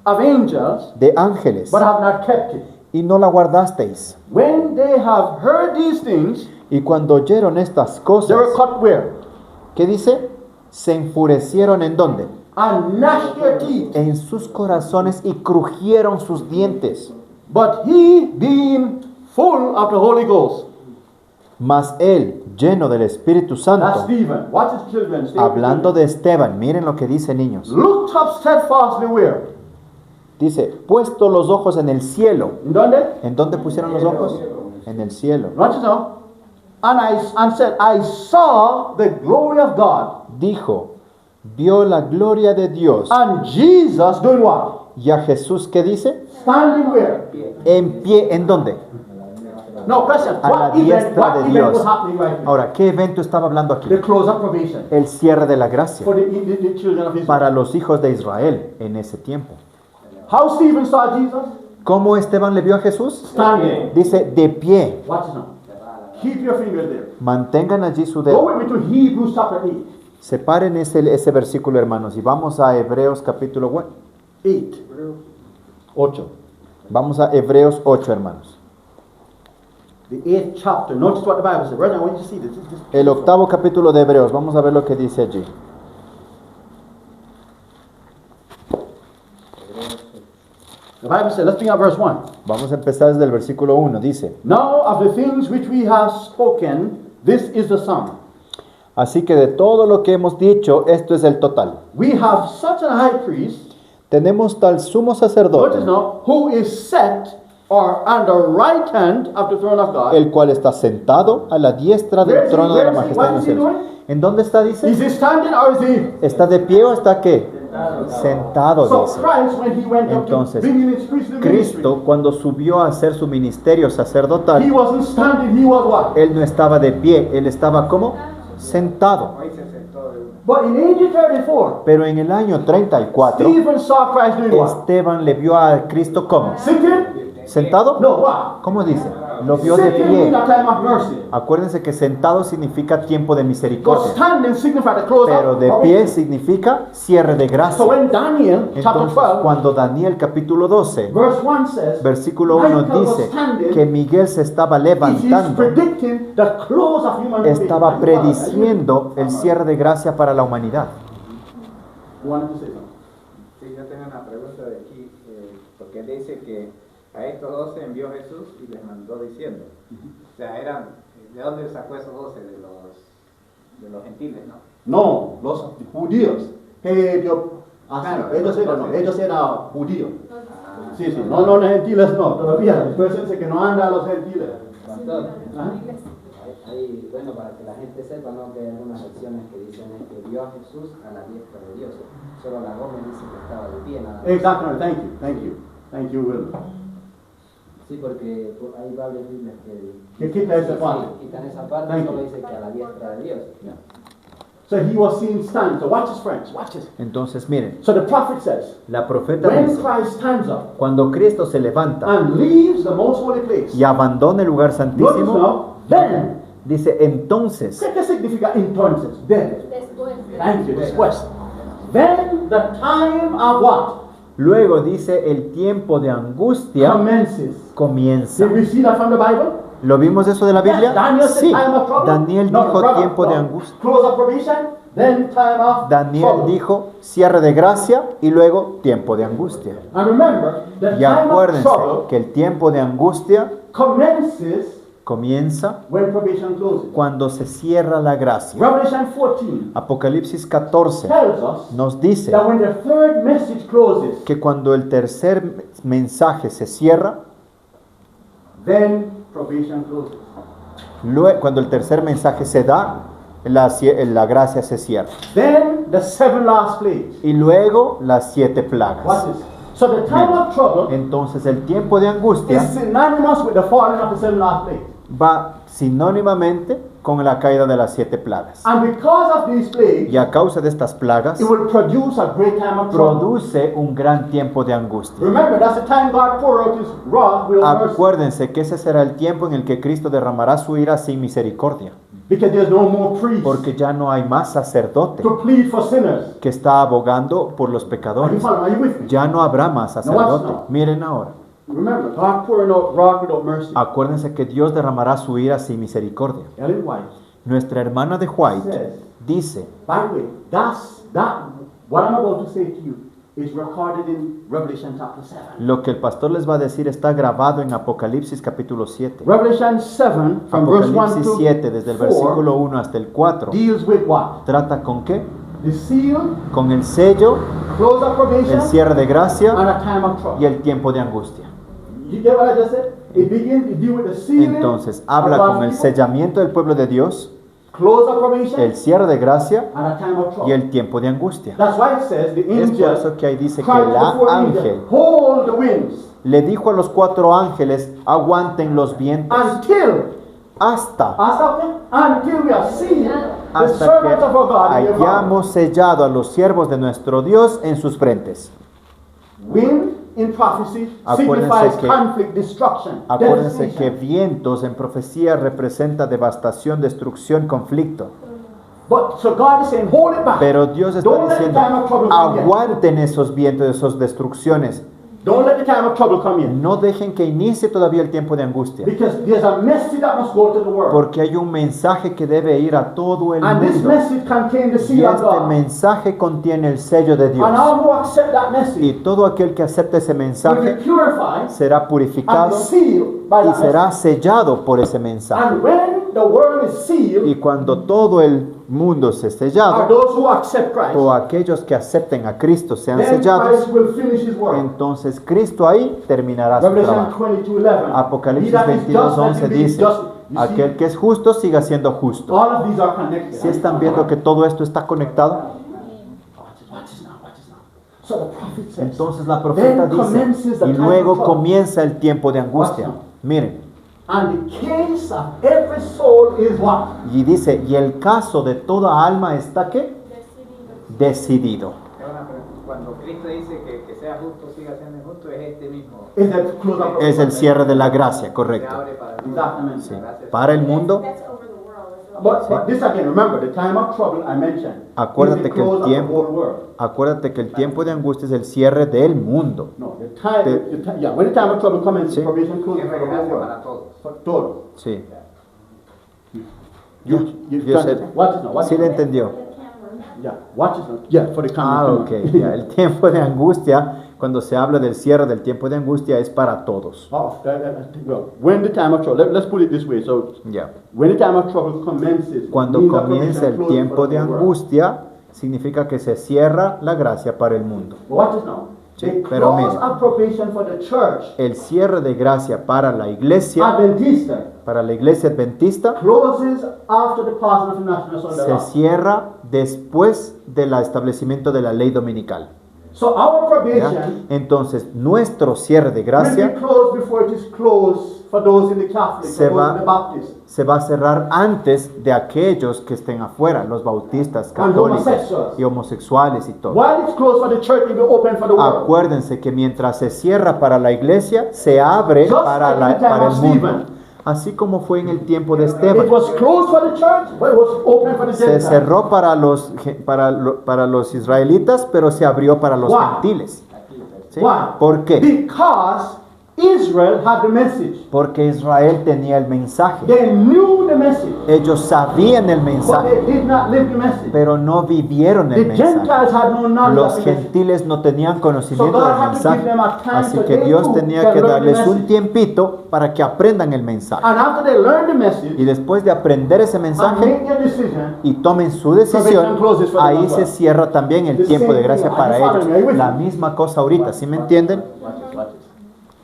of angels,
de ángeles
but have not kept it.
y no la guardasteis.
When they have heard these things,
Y cuando oyeron estas
they
cosas,
were cut where?
¿qué dice? Se enfurecieron ¿en dónde?
And gnashed their teeth.
En sus corazones y crujieron sus dientes.
But he, being full of the Holy Ghost,
Mas él, lleno del Espíritu
that's
Santo,
Stephen, watch his children, stay with
hablando
me.
de Esteban, miren lo que dice, niños.
Looked up steadfastly where?
Dice, puesto los ojos en el cielo.
In donde?
¿En dónde pusieron los ojos? En el cielo.
Watch it now. And said, I saw the glory of God,
Dijo, vio la gloria de Dios.
and Jesus doing what?
¿Y a Jesús qué dice?
Standing where?
En pie, ¿en dónde?
No, question.
A la
What event,
diestra
what
de
event
Dios.
was happening right here?
Ahora, ¿qué evento estaba hablando aquí?
The close of probation
El cierre de la gracia
for the children of Israel.
para los hijos de Israel en ese tiempo.
How Stephen saw Jesus?
¿Cómo Esteban le vio a Jesús?
Standing.
Dice, de pie.
Watch it now. Keep your finger there.
Mantengan allí su
Go
dedo.
with me to Hebrews chapter 8.
Separen ese versículo, hermanos, y vamos a Hebreos capítulo
8. 8.
Vamos a Hebreos 8, hermanos.
The 8th chapter. Notice what the Bible says. Right now, I want you to see this.
El octavo capítulo de Hebreos. Vamos a ver lo que dice allí.
The Bible says, let's bring up verse 1.
Vamos a empezar desde el versículo 1. Dice,
Now of the things which we have spoken, this is the sum.
así que de todo lo que hemos dicho, esto es el total.
We have such a high priest,
Tenemos tal sumo
notice
sacerdote,
now, who is set or on the right hand of the throne of God.
el cual está sentado a la diestra
Where
del
is he?
trono de la
Where is he?
majestad de
What
los
is he
cielos.
doing?
¿En dónde está,
Is
dice?
he standing or is he?
¿Está de pie o está qué? Sentado,
So
dice.
Christ, when he went up to
Entonces,
begin his priestly ministry,
Cristo, cuando subió a hacer su ministerio
he
sacerdotal,
wasn't standing, he was what?
él no estaba de pie, él estaba como sentado.
Hoy se sentó de una.
But in AD 34,
Pero en el año 34,
Stephen saw Christ doing what?
Esteban le vio a Cristo como
Sitting?
sentado.
No, what?
¿Cómo dice? Lo vio de
Sitting in
pie.
a time of mercy.
Acuérdense que sentado significa tiempo de
But
misericordia,
standing signifies the close
pero de pie significa cierre de
So
gracia.
when Daniel, chapter
Entonces,
12,
cuando Daniel capítulo 12,
verse 1 says,
versículo 1
Michael was
dice
standing,
que Miguel se estaba
he is
levantando,
predicting the close of human
estaba
probation.
prediciendo el cierre de gracia para la humanidad.
You wanted to say something?
Sí, yo tengo una pregunta de aquí, porque dice que a estos 12 envió Jesús y les mandó diciendo. O sea, ¿de dónde sacó esos 12? De los gentiles, ¿no?
No, los judíos. Ellos eran judíos. Sí, sí, no, los gentiles no, todavía. Después dice que no anda a los gentiles.
Pastor,
Ajá.
bueno, para que la gente sepa, ¿no? Que hay algunas secciones que dicen es que vio a Jesús a la diestra de Dios. Solo la Gómez dice que estaba de pie, nada más.
Exactly, thank you, Will.
Sí, porque hay varias Biblias
Que quita esa parte.
Sí, quitan esa parte,
Thank
solo
you.
dice que a la diestra de Dios.
Yeah. So he was seen stand. So watch this, friends. Watch this.
Entonces, miren,
So the prophet says,
la profeta
when
dice,
Christ stands up
cuando Cristo se levanta
and leaves the most holy place,
y abandona el lugar
notice
santísimo,
now, then,
dice entonces,
¿qué significa entonces? Then. Thank you, después. Then the time of what?
luego dice el tiempo de angustia
Commences.
comienza.
Did we see that from the Bible?
¿Lo vimos eso de la Biblia?
Yes, Daniel said
Sí.
time of trouble.
Daniel
No,
dijo
trouble,
tiempo de
no.
angustia.
Close of probation, then time of
Daniel
trouble.
dijo cierre de gracia y luego tiempo de angustia.
And remember, the
Y
time of
acuérdense
trouble
que el tiempo de angustia
commences
comienza
when probation closes.
cuando se cierra la gracia.
Revelation 14
Apocalipsis 14
tells us
nos dice
that when the third message closes,
que cuando el tercer mensaje se cierra,
then probation closes.
cuando el tercer mensaje se da, la gracia se cierra.
Then the 7 last plagues.
Y luego las 7 plagas.
Watch this. So the time of trouble
Entonces el tiempo de
is
angustia
synonymous with the falling of the 7 last plagues.
va sinónimamente con la caída de las 7 plagas.
And because of these plagues,
Y a causa de estas plagas,
it will produce a great time of trouble.
produce un gran tiempo de angustia.
Remember, that's the time God poured out His wrath with mercy.
Acuérdense que ese será el tiempo en el que Cristo derramará su ira sin misericordia,
Because there's no more priest
porque ya no hay más sacerdote
to plead for sinners.
que está abogando por los
Are you
pecadores.
following? Are you with me?
Ya no habrá más sacerdote.
now.
Miren ahora,
Remember, God pouring out wrath without mercy.
acuérdense que Dios derramará su ira sin misericordia.
Ellen White
Nuestra hermana de White
says,
dice,
by the way, what I'm about to say to you is recorded in Revelation chapter 7.
lo que el pastor les va a decir está grabado en Apocalipsis capítulo 7.
Revelation 7, from verse 1
Apocalipsis
to
7, desde el
4,
versículo 1 hasta el 4,
deals with what?
trata con qué?
The seal,
Con el sello,
close of probation,
el cierre de gracia
and a time of trouble.
y el tiempo de angustia.
You get what I just said? It begins to deal with the sealing,
Entonces habla
of God's
con el
people,
sellamiento del pueblo de Dios,
close of probation,
el cierre de gracia
and a time of
y
trouble.
el tiempo de angustia.
That's why it says the
Es por eso
angel
que ahí dice que
cried to
el
the four angels,
ángel
hold the winds
le dijo a los 4 ángeles, aguanten los vientos
until we have seen the
hasta
servants of our
que
God in their fathers.
hayamos sellado a los siervos de nuestro Dios en sus frentes.
Wind in prophecy
Acuérdense
signifies
que-
conflict, destruction,
Acuérdense que
devastation.
vientos en profecía representa devastación, destrucción, conflicto.
But so God is saying, hold it back.
Pero Dios está
Don't let the
diciendo,
time of trouble come yet.
aguanten esos vientos, esas destrucciones.
Don't let the time of trouble come in.
No dejen que inicie todavía el tiempo de angustia.
Because there's a message that must go to the world.
Porque hay un mensaje que debe ir a todo el
And this
mundo.
message contains the
Y
seal of
este
God.
mensaje contiene el sello de Dios.
And all who accept that
Y
message
todo aquel que acepte ese
will be
mensaje
purified
será
and
purificado
sealed by
y
that
será
message.
sellado por ese mensaje.
And when the world is sealed,
Y cuando todo el mundo se
are
sellado,
those who accept Christ,
o aquellos que acepten a Cristo sean
then
sellados,
Christ will finish his work.
entonces Cristo ahí terminará su
Revelation
trabajo.
22:11.
Apocalipsis
He that is just, let
22:11
him be
dice,
just. You see,
aquel que es justo siga siendo justo.
all of these are connected.
Si están viendo que todo esto está conectado,
Watch this now, watch this now. So the prophet says,
entonces la profeta
then commences
dice,
the
y
time
luego
of trouble.
comienza el tiempo de angustia. Miren,
And the case of every soul is what?
y dice, y el caso de toda alma está ¿qué? Decidido.
Cuando Cristo dice que sea justo, siga siendo injusto, es este mismo.
Is that close up?
Es el cierre de la gracia,
Se
correcto.
abre para el mundo.
Exactamente.
Sí.
Gracias.
Para el mundo,
That's over the world as well.
But this again, remember, the time of trouble I mentioned.
acuérdate
is the
que
close
el
of the whole
tiempo,
world.
acuérdate que el tiempo de angustia es el cierre del mundo.
No, yeah, when the time of trouble comes,
Sí.
probation closes
Que
for the whole
regrese
world.
para todos.
For total.
Sí.
You
Yo sé.
watch this now, watch
Sí
this
le
now.
entendió.
Yeah, watch this now. Yeah, for the
Ah,
coming.
ok. Ya, el tiempo de angustia, cuando se habla del cierre del tiempo de angustia, es para todos.
Well, when the time of trouble, let's put it this way. So,
Ya.
when the time of trouble commences,
Cuando
means that
comienza
probation
el
closes
tiempo
for
de
the whole world.
angustia, significa que se cierra la gracia para el mundo.
But watch this now.
Sí,
The
pero
close
mira.
of probation for the church
El cierre de gracia para la iglesia adventista,
closes after the passing of the National Sunday
se
law.
cierra después del establecimiento de la ley dominical.
So our
¿Ya?
probation
Entonces, nuestro cierre de
will be
gracia
closed before it is closed for those in the Catholic,
Se
for those
va-
in the Baptist.
se va a cerrar antes de aquellos que estén afuera, los bautistas, católicos
homosexuals.
y homosexuales y todo.
While it's closed for the church, it will be open for the world.
Acuérdense que mientras se cierra para la iglesia, se abre
Just
para,
like in the time
para
of
el mundo.
Stephen.
Así como fue en el tiempo de
It
Esteban.
was closed for the church, but it was open for the
Se
Gentiles.
cerró para los israelitas, pero se abrió para los
Why?
gentiles. ¿Sí?
Why?
¿Por qué?
Because Israel had the message.
Porque Israel tenía el mensaje.
They knew the message,
Ellos sabían el
but
mensaje,
they did not live the message.
pero no vivieron el
The
mensaje.
Gentiles had no knowledge
Los
of the message.
gentiles no tenían
So
conocimiento
God
del
had to give
mensaje.
them a time
Así
so
que
they
Dios
too
tenía
can
que
learn the
darles un
message.
tiempito para que aprendan el mensaje.
And after they learned the
Y
message
después de aprender ese
and
mensaje
make their decision,
y tomen su decisión, ahí se cierra también el tiempo de gracia para ellos. La misma cosa ahorita, ¿sí me entienden?
watch this, watch this.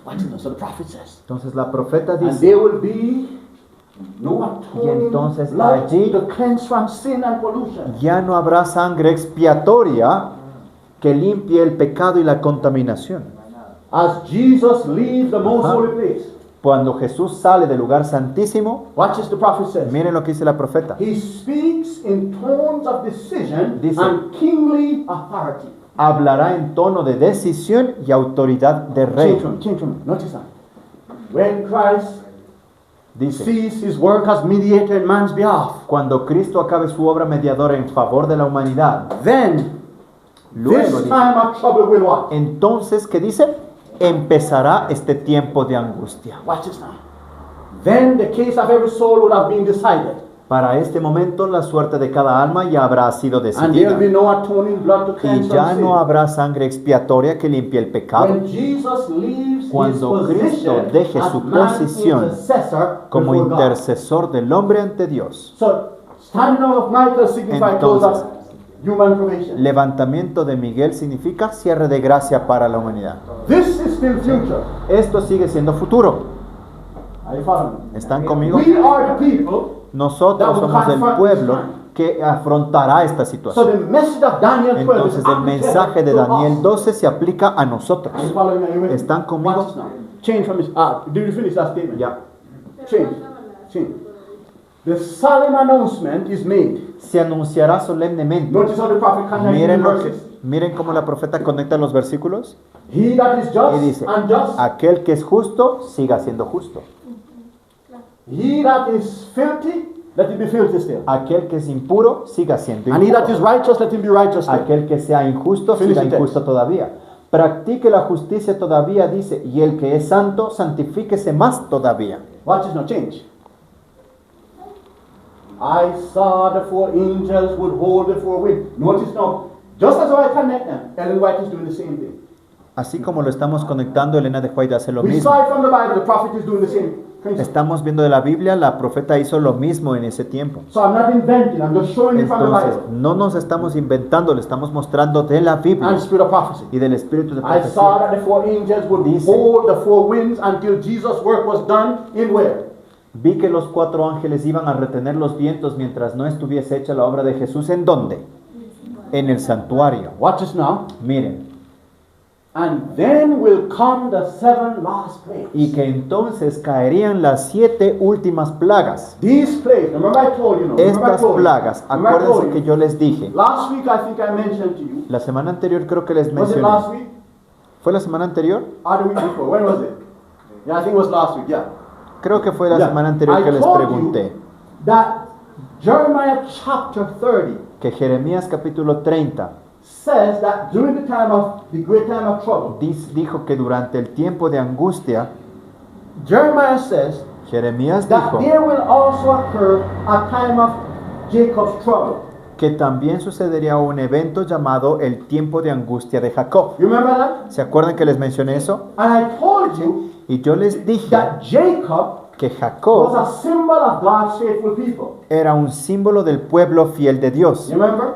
Watch this. So the prophet says,
Entonces la profeta
and
dice,
there will be no atoning
entonces
blood
allí-
to cleanse from sin and pollution.
ya no habrá sangre expiatoria que limpie el pecado y la contaminación.
As Jesus leaves the most
Ajá.
holy place,
Cuando Jesús sale del lugar santísimo,
watch this, the prophet says.
miren lo que dice la profeta.
He speaks in tones of decision
Dice-
and kingly authority.
Hablará en tono de decisión y autoridad de rey.
Change from me. Notice that. When Christ
Dice,
sees his work as mediator in man's behalf,
cuando Cristo acabe su obra mediadora en favor de la humanidad,
then
luego
this
dice,
time of trouble will what?
entonces, ¿qué dice? Empezará este tiempo de angustia.
Watch this now. Then the case of every soul would have been decided.
Para este momento la suerte de cada alma ya habrá sido
And there
decidida.
will be no atoning blood to
Y
cleanse
ya
from
no
sin.
habrá sangre expiatoria que limpie el pecado.
When Jesus leaves his
Cuando Cristo
position
deje
as
su
man's
posición
intercessor
como
before God.
intercesor del hombre ante Dios.
So, standing out of Michael signifies close
Entonces,
of human probation.
Levantamiento de Miguel significa cierre de gracia para la humanidad.
This is still future.
Esto sigue siendo futuro.
Are you following me?
¿Están conmigo?
We are the people.
Nosotros somos el pueblo que afrontará esta
So
situación.
the message of Daniel 12
Entonces
is
el
applicable
mensaje de
to
Daniel
us.
12 se aplica a nosotros.
Are you following me? Are you with me?
¿Están conmigo?
Watch this now. Change from this. Did you finish that statement?
Ya.
Change. The solemn announcement is made.
Se anunciará solemnemente.
Notice how the prophet connects the
Miren,
verses.
miren cómo la profeta conecta los versículos
He that is
y
just
dice,
and just.
aquel que es justo, siga siendo justo.
He that is filthy, let him be filthy still.
Aquel que es impuro, siga siendo
And he that is
impuro.
righteous, let him be righteous still.
Aquel que sea injusto,
Finish
siga
the text.
injusto todavía. Practique la justicia todavía, dice, y el que es santo, santifíquese más todavía.
Watch this now, change. I saw the four angels would hold the four winds. Notice now, just as I connect them, Ellen White is doing the same thing.
Así como lo estamos conectando, Elena de White hace lo
We
mismo.
saw it from the Bible, the prophet is doing the same principle.
Estamos viendo de la Biblia, la profeta hizo lo mismo en ese tiempo.
So I'm not inventing, I'm just showing you from the
Entonces,
Bible.
no nos estamos inventando, le estamos mostrando de la Biblia
And spirit of prophecy.
y del espíritu de
I saw
profecía.
that the four angels would
Dice.
hold the four winds until Jesus' work was done in where?
Vi que los 4 ángeles iban a retener los vientos mientras no estuviese hecha la obra de Jesús. ¿En dónde? En el santuario.
Watch this now.
Miren.
And then will come the 7 last plagues.
Y que entonces caerían las 7 últimas plagas.
These plagues, remember I told you,
Estas plagas, acuérdense que yo les dije.
Last week I think I mentioned to you.
La semana anterior creo que les
Was it
mencioné.
last week?
¿Fue la semana anterior?
Or the week before? When was it? Yeah, I think it was last week, yeah.
Creo que fue la
Yeah.
semana anterior
I
que les
told
pregunté.
you that Jeremiah chapter 30
Que Jeremías capítulo 30
says that during the time of the great time of trouble,
dijo que durante el tiempo de angustia,
Jeremiah says
Jeremías
that
dijo
there will also occur a time of Jacob's trouble.
que también sucedería un evento llamado el tiempo de angustia de Jacob.
You remember that?
¿Se acuerdan que les mencioné eso?
And I told you
Y yo les dije
that Jacob
que
was
Jacob
a symbol of God's faithful people.
era un símbolo del pueblo fiel de Dios.
You remember?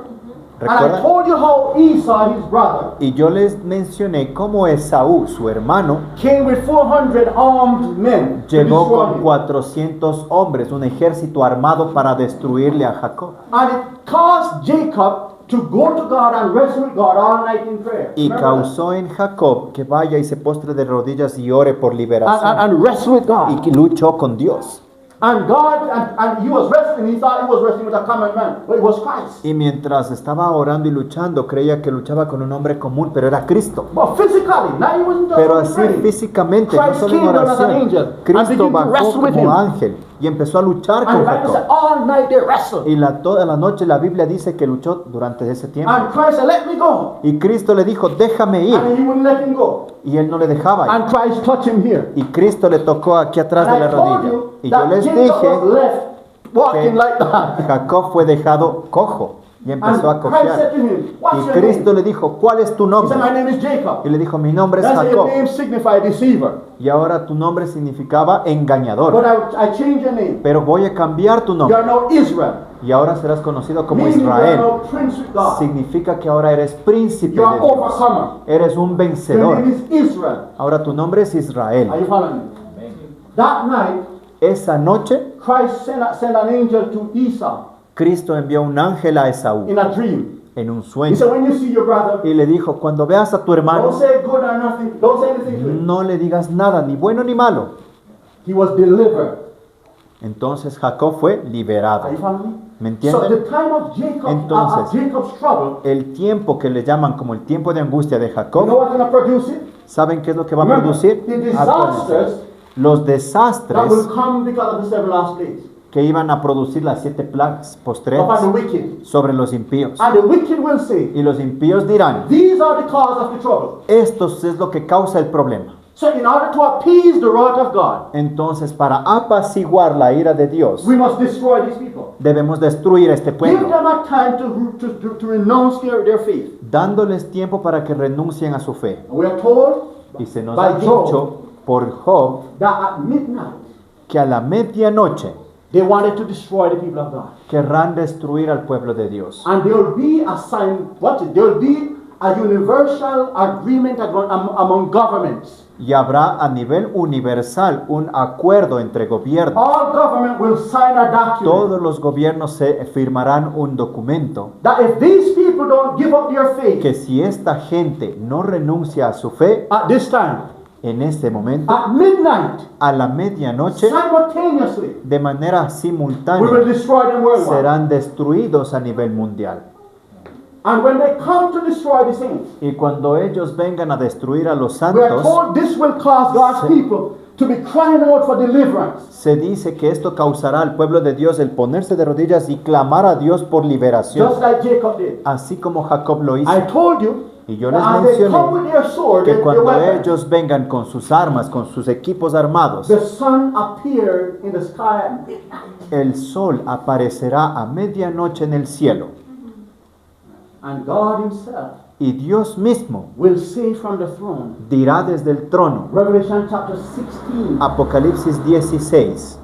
And I
¿Recuerdan?
told you how Esau, his brother,
Y yo les mencioné cómo Esaú, su hermano,
came with 400 armed men to
llegó
destroy
con
him.
400 hombres, un ejército armado para destruirle a Jacob.
And it caused Jacob to go to God and wrestle with God all night in prayer.
Y
Remember that?
causó en Jacob que vaya y se postre de rodillas y ore por liberación.
And wrestle with God.
Y que luchó con Dios.
And God, and he was wrestling, he thought he was wrestling with a common man, but it was Christ.
Y mientras estaba orando y luchando, creía que luchaba con un hombre común, pero era Cristo.
But physically, now he wasn't just
Pero
only
así
praying.
físicamente, no
Christ
solo en
came down as an
oración,
angel and
Cristo
began to
bajó
wrestle with him.
como ángel y empezó a luchar
And
con
the Bible said
Jacob.
all night they wrestled.
Y toda la noche la Biblia dice que luchó durante ese tiempo.
And Christ said, let me go.
Y Cristo le dijo, déjame ir.
And he wouldn't let him go.
Y él no le dejaba ir.
And Christ touched him here.
Y Cristo le tocó aquí atrás
And
de la
I told
rodilla.
you
Y yo
that
les
Jacob
dije
was left walking
que
like that.
Jacob fue dejado cojo y empezó a
And Christ said
cojear.
to him, what's
Y
your
Cristo
name?
le dijo, ¿cuál es tu
He
nombre?
said, my name is Jacob.
Y le dijo, mi nombre es
That's your
Jacob.
name signifies deceiver.
Y ahora tu nombre significaba engañador.
But I changed your name.
Pero voy a cambiar tu
You
nombre.
are now Israel.
Y ahora serás conocido como
Meaning you are
Israel.
now prince with God.
Significa que ahora eres príncipe
You
de
are
Dios.
overcomer.
Eres un
Your
vencedor.
name is Israel.
Ahora tu nombre es
Are
Israel.
you following me? That night,
Esa noche
Christ sent an angel to Esau
Cristo envió un ángel a Esaú
in a dream.
en un
He
sueño.
said, when you see your brother,
Y le dijo, cuando veas a tu hermano,
don't say good or nothing. Don't say anything to him.
no le digas nada, ni bueno ni malo.
He was delivered.
Entonces Jacob fue liberado.
Are you following
¿Me
me? So
entienden?
the time of
Entonces,
Jacob's trouble,
El tiempo que le llaman como el tiempo de angustia de
you know
Jacob,
what's going to produce it?
¿saben qué es lo que va a
Remember,
producir?
the
Acuérdense,
disasters
los
that will
desastres
come because of the 7 last days
que iban a producir las 7 plagas postreras
upon the wicked.
sobre los impíos.
And the wicked will say,
Y los impíos dirán,
these are the cause of the trouble.
esto es lo que causa el problema.
So in order to appease the wrath of God,
Entonces, para apaciguar la ira de Dios,
we must destroy these people.
debemos destruir a este
Give
pueblo,
them a time to renounce their faith.
dándoles tiempo para que renuncien a su fe.
We are told
Y se nos
by
ha dicho por Job
that at midnight
que a la medianoche
they wanted to destroy the people of God.
querrán destruir al pueblo de Dios.
And there will be a sign, there will be a universal agreement among governments.
Y habrá a nivel universal un acuerdo entre gobiernos.
All government will sign a document
Todos los gobiernos se firmarán un documento
that if these people don't give up their faith
que si esta gente no renuncia a su fe
at this time,
en este momento,
at midnight,
a la medianoche,
simultaneously,
de manera
we will
simultánea,
destroy them worldwide.
serán destruidos a nivel mundial.
And when they come to destroy the saints,
Y cuando ellos vengan a destruir a los
we are
santos,
told this will cause God's people to be crying out for deliverance.
se dice que esto causará al pueblo de Dios el ponerse de rodillas y clamar a Dios por liberación,
Just like Jacob did.
así como Jacob lo hizo.
I told you
Y yo les
that as they come with
mencioné
their sword,
que
their
cuando
weapons,
ellos vengan con sus armas, con sus equipos armados,
the sun appeared in the sky at midnight.
el sol aparecerá a medianoche en el cielo.
And God himself
Y Dios mismo
will say from the throne,
dirá desde el trono,
Revelation chapter 16,
Apocalipsis 16,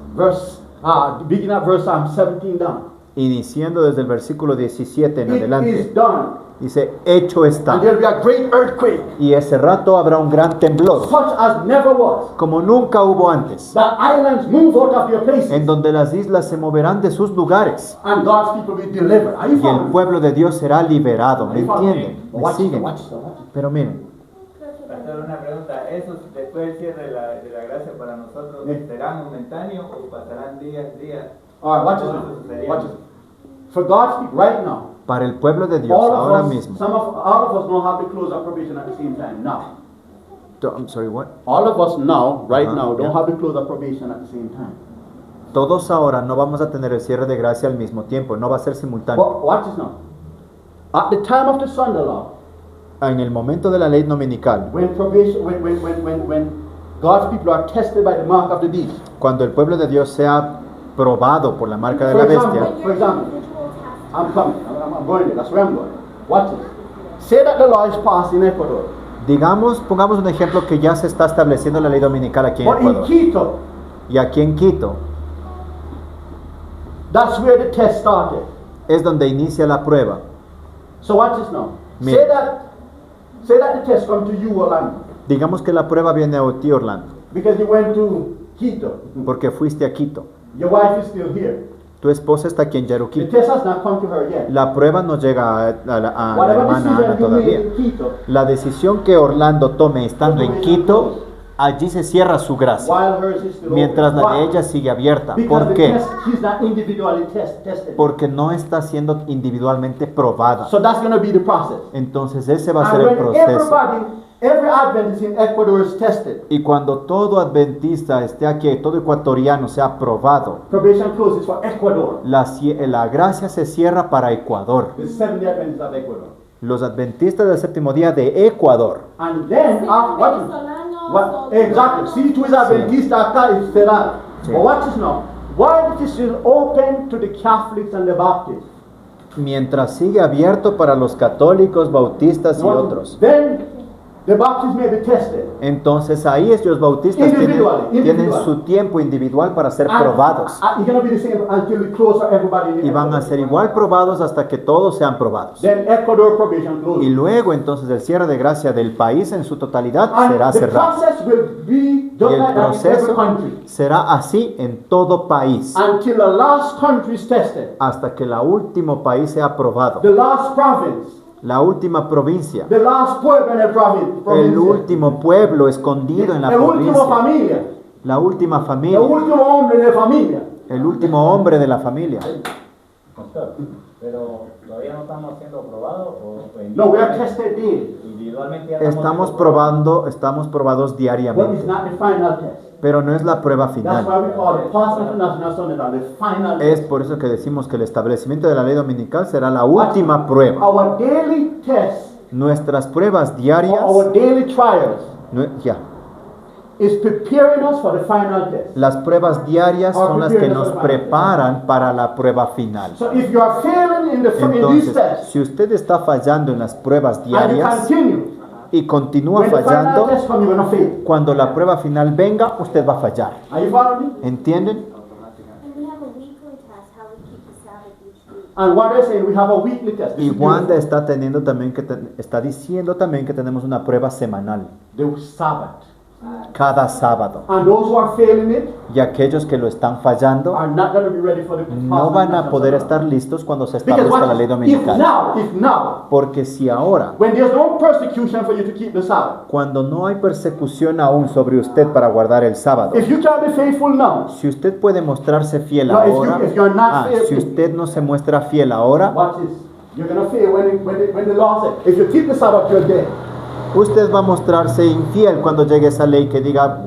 beginning at verse 17 down.
iniciando desde el versículo 17 en
It is
adelante,
done.
dice, hecho
And
está.
there will be a great earthquake,
Y ese rato habrá un gran temblor,
such as never was.
como nunca hubo antes,
The islands move out of their places,
en donde las islas se moverán de sus lugares
and God's people will be delivered. Are you
y el
following?
pueblo de Dios será liberado. ¿Me entienden? ¿Me
Watch this,
siguen?
watch this, watch this.
Pero miren,
Pastor, una pregunta. ¿Eso después del cierre de la gracia para nosotros será momentáneo o pasarán días?
All right, watch this
Todo
now.
eso sucedería.
Watch this. For God's people, right now,
para el pueblo de Dios
all
ahora
of us,
mismo.
all of us don't have to close our probation at the same time. Now,
I'm sorry, what?
all of us now, right
Uh-huh,
now, don't
yeah.
have to close our probation at the same time.
Todos ahora no vamos a tener el cierre de gracia al mismo tiempo, no va a ser simultáneo.
But watch this now. At the time of the Sunday law,
En el momento de la ley dominical,
when probation, when God's people are tested by the mark of the beast.
cuando el pueblo de Dios sea probado por la marca de
For
la bestia,
example, I'm coming. I'm going there. That's where I'm going. Watch this. Say that the law is passed in Ecuador,
digamos, pongamos un ejemplo que ya se está estableciendo la ley dominical aquí en
but in
Ecuador.
Quito,
Y aquí en Quito
that's where the test started.
es donde inicia la prueba.
So watch this now.
Mira.
Say that the test come to you, Orlando,
Digamos que la prueba viene a ti, Orlando,
because you went to Quito.
porque fuiste a Quito.
Your wife is still here.
Tu esposa está aquí en
The
Yaruquí.
test has not come to her yet.
La prueba no llega a la
Whatever
hermana Ana
decision you
todavía.
made in Quito,
La decisión que Orlando tome estando en Quito, allí se cierra su gracia,
while hers is still
mientras
open.
la de
Why?
ella sigue abierta.
Because
¿Por
the
qué?
test, she's not individually tested.
Porque no está siendo individualmente probada.
So that's going to be the process.
Entonces ese va a ser
And
el
when
proceso.
everybody every Adventist in Ecuador is tested.
Y cuando todo adventista esté aquí, todo ecuatoriano sea probado,
Probation closes for Ecuador.
la gracia se cierra para Ecuador.
The Seventh-day Adventists of Ecuador.
Los adventistas del séptimo día de Ecuador.
And then,
venezolanos.
exactly. Si tú eres adventista acá, será.
Sí.
But watch this now. Why it is still open to the Catholics and the Baptists?
Mientras sigue abierto para los católicos, bautistas y otros.
Then the Baptists may be tested.
Entonces ahí ellos bautistas tienen su tiempo individual para ser probados.
It's gonna be the same until we close for everybody in
Y van a ser igual probados hasta que todos sean probados.
Then Ecuador probation closes.
Y luego entonces el cierre de gracia del país en su totalidad
And
será
the
cerrado.
process will be
Y
just
el
like that in every
proceso
country
será así en todo país.
until the last country is tested,
Hasta que el último país sea aprobado.
the last province,
La última provincia.
the last pueblo in the province,
El último pueblo escondido en la
el último
provincia.
familia,
La última
el
familia.
último hombre de la familia.
El último hombre de la familia.
Pastor, pero todavía no estamos siendo probados o
No, we are tested daily,
individualmente ya
Estamos
siendo probados.
estamos probados
but
diariamente.
it's not the final test.
Pero no es la prueba
That's why
final.
we call it Pastor International Sunday, the final
Es
test.
por eso que decimos que el establecimiento de la ley dominical será la última prueba.
Our daily tests,
Nuestras pruebas
or
diarias
our daily trials,
ya.
is preparing us for the final test.
Las pruebas diarias son las que nos preparan para la prueba final.
So if you are failing in these
Entonces,
tests
si usted está fallando en las pruebas
and you
diarias
continue,
y continúa
when the final
fallando,
test comes, you're going to fail.
cuando la prueba final venga, usted va a fallar.
Are you following me?
¿Entienden?
And we have a weekly test, how we keep the Sabbath each week.
And what they're saying, we have a weekly test. This
Y
is
Wanda
beautiful.
está teniendo también está diciendo también que tenemos una prueba semanal,
The Sabbath.
cada sábado.
And those who are failing it
Y aquellos que lo están fallando
are not going to be ready for the
no van a poder estar listos cuando se
Because
establezca la ley
what, if
dominical.
now,
Porque si ahora,
when there's no persecution for you to keep the Sabbath,
cuando no hay persecución aún sobre usted para guardar el sábado,
if you can't be faithful now,
si usted puede mostrarse fiel
No,
ahora,
if you're not faithful.
si usted no se muestra fiel ahora,
watch this. You're going to fail when the law says, if you keep the Sabbath, you're dead.
usted va a mostrarse infiel cuando llegue esa ley que diga,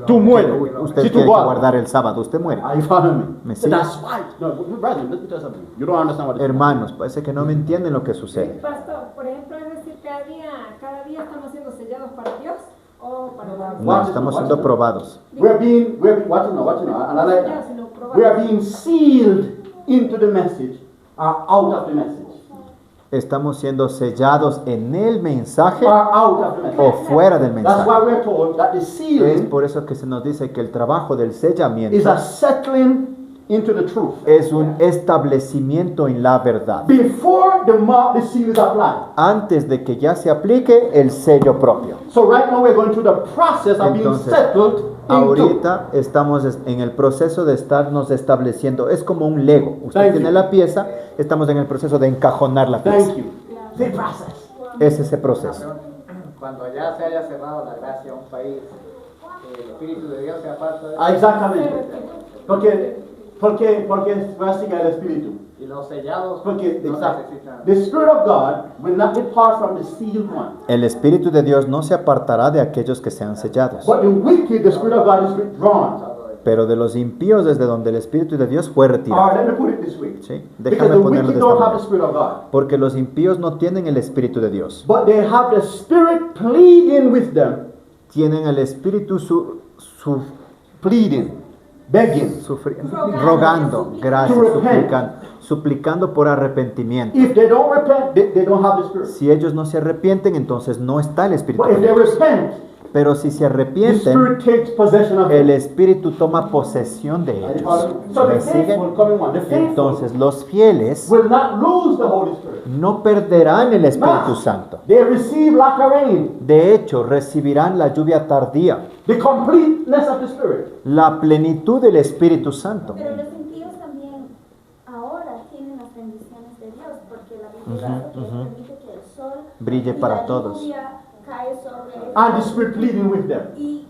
Tú mueres.
usted
Si tú
tiene que
guardas.
guardar el sábado, usted muere.
Are you following me?
¿Me sigue?
That's why. No, brethren, let me tell you something. You don't understand what it is.
Hermanos, parece que no me entienden lo que sucede.
Pastor, por ejemplo, es decir, cada día estamos siendo sellados para Dios o para la
No, estamos siendo probados.
We're being watching now, and I like that. We are being sealed into the message or out of the message.
Estamos siendo sellados en el mensaje
Or out of the message.
o fuera del
That's
mensaje.
why we're told that the
Es
sealing
por eso que se nos dice que el trabajo del
is
sellamiento
a settling into the truth.
es un establecimiento en la verdad.
Before the seal is applied.
Antes de que ya se aplique el sello propio.
So right now we're going through the process of being
Entonces,
settled into.
ahorita estamos en el proceso de estarnos estableciendo. Es como un Lego. Usted
Thank
tiene
you.
la pieza, estamos en el proceso de encajonar la pieza.
Thank you. The process.
Es ese proceso.
Cuando ya se haya cerrado la gracia a un país, el Espíritu de Dios se aparta de
Exactamente. Porque practica el Espíritu.
y los sellados
Porque
no
exacto.
necesitan.
The Spirit of God will not depart from the sealed one.
El Espíritu de Dios no se apartará de aquellos que sean sellados.
But the wicked, the Spirit of God is withdrawn.
Pero de los impíos desde donde el Espíritu de Dios fue
Or
retirado.
let me put it this way.
¿Sí?
Because
Déjame
the
ponerlo
wicked
de
don't
esta
have the
manera.
Spirit of God.
Porque los impíos no tienen el Espíritu de Dios.
But they have the Spirit pleading with them.
Tienen el Espíritu
Pleading. Begging.
rogando, gracias,
To repent.
suplicando por arrepentimiento.
If they don't repent, they don't have the Spirit.
Si ellos no se arrepienten, entonces no está el Espíritu
But if
de
they
Dios.
repent,
Pero si se
the
arrepienten,
Spirit takes possession of
el
them.
Espíritu toma posesión de
Are you
ellos.
following? So
¿Me
the faithful
siguen?
coming one. The faithful
Entonces los fieles
will not lose the Holy Spirit.
no perderán el Espíritu
No.
Santo.
They receive like a rain.
De hecho, recibirán la lluvia tardía,
The completeness of the Spirit.
la plenitud del Espíritu Santo.
Pero los impíos también ahora tienen las bendiciones de Dios, porque la Biblia dice que permite que el sol
Brille
y
para
la
todos.
lluvia cae sobre ellos.
And the Spirit pleading with them.
Y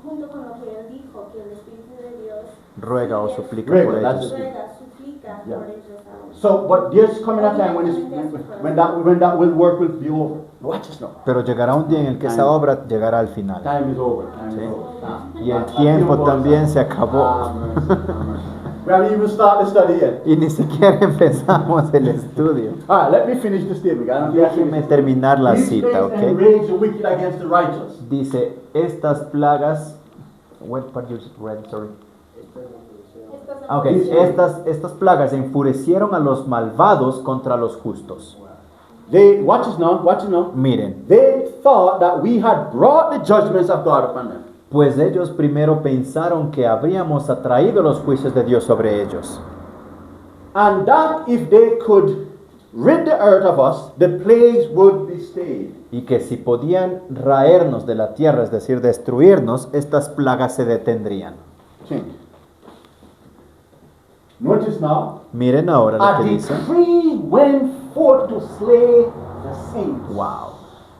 junto con lo que él dijo, que el Espíritu de Dios
Ruega o
sí es-
suplica
Ruega,
por
that's
ellos.
it.
ruega, suplica
Yeah.
por ellos ahora.
So, but there's coming a time when that will work will be over. Watch this now.
Pero llegará un día en el que esa obra llegará al final.
Time is over. Time
Sí.
is over.
Y el tiempo también se acabó.
We haven't even started the study yet.
Y ni siquiera empezamos el estudio.
All right, let me finish the statement. I don't think I
Déjeme
finished.
terminar la
These
cita,
plagues
¿ok?
enrage the wicked against the righteous.
Dice, estas plagas... What part you read? Sorry. Ok, estas plagas enfurecieron a los malvados contra los justos.
They watch this now.
Miren,
They thought that we had brought the judgments of God upon them.
pues ellos primero pensaron que habríamos atraído los juicios de Dios sobre ellos.
And that if they could rid the earth of us, the plagues would be stayed.
Y que si podían raernos de la tierra, es decir, destruirnos, estas plagas se detendrían.
Change. Notice now,
Miren ahora
a
lo que dice.
decree went forth to slay the saints.
Wow.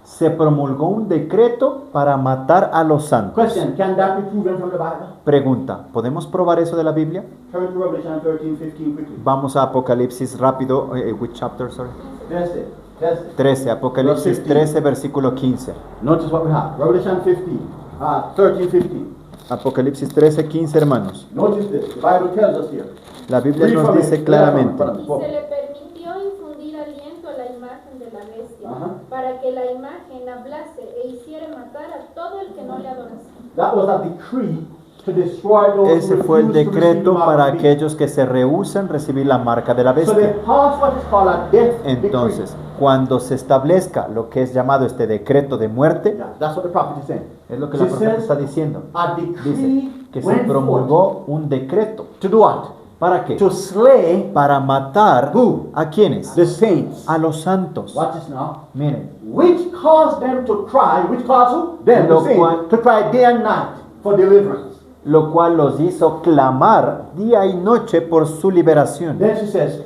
Se promulgó un decreto para matar a los santos.
Question, can that be proven from the Bible?
Pregunta, ¿podemos probar eso de la Biblia?
Turn to Revelation 13:15 quickly.
Vamos a Apocalipsis rápido. Which chapter, sorry?
Test it. Test it.
13, Apocalipsis 13, versículo 15.
Notice what we have. Revelation 13:15.
Apocalipsis 13, 15, hermanos.
Notice this. The Bible tells us here.
La Biblia
Read
nos
from it.
dice
Read
claramente.
from it.
Y se le permitió infundir aliento a la imagen de la bestia,
Ajá.
para que la imagen hablase e hiciera matar a todo el que no le adorase.
That was a decree to destroy those
Ese
who
fue el
refused to receive
decreto
the mark
para
of the beast.
aquellos que se rehúsan recibir la marca de la
So they
bestia.
passed what is called a death
Entonces, cuando se establezca lo que es llamado este decreto de muerte,
decree. Yeah, that's what the prophet is saying.
es lo que
She
la profeta
says,
está diciendo.
a
Dice
decree
que se
went forth
promulgó un decreto.
to do what?
¿Para qué?
To slay
Para matar
Who?
a quienes?
the saints.
A los santos.
Watch this now.
Miren,
Which caused them to cry, which caused who? Them,
Lo
the saints,
cual-
to cry day and night for deliverance.
lo cual los hizo clamar día y noche por su liberación.
Then she says,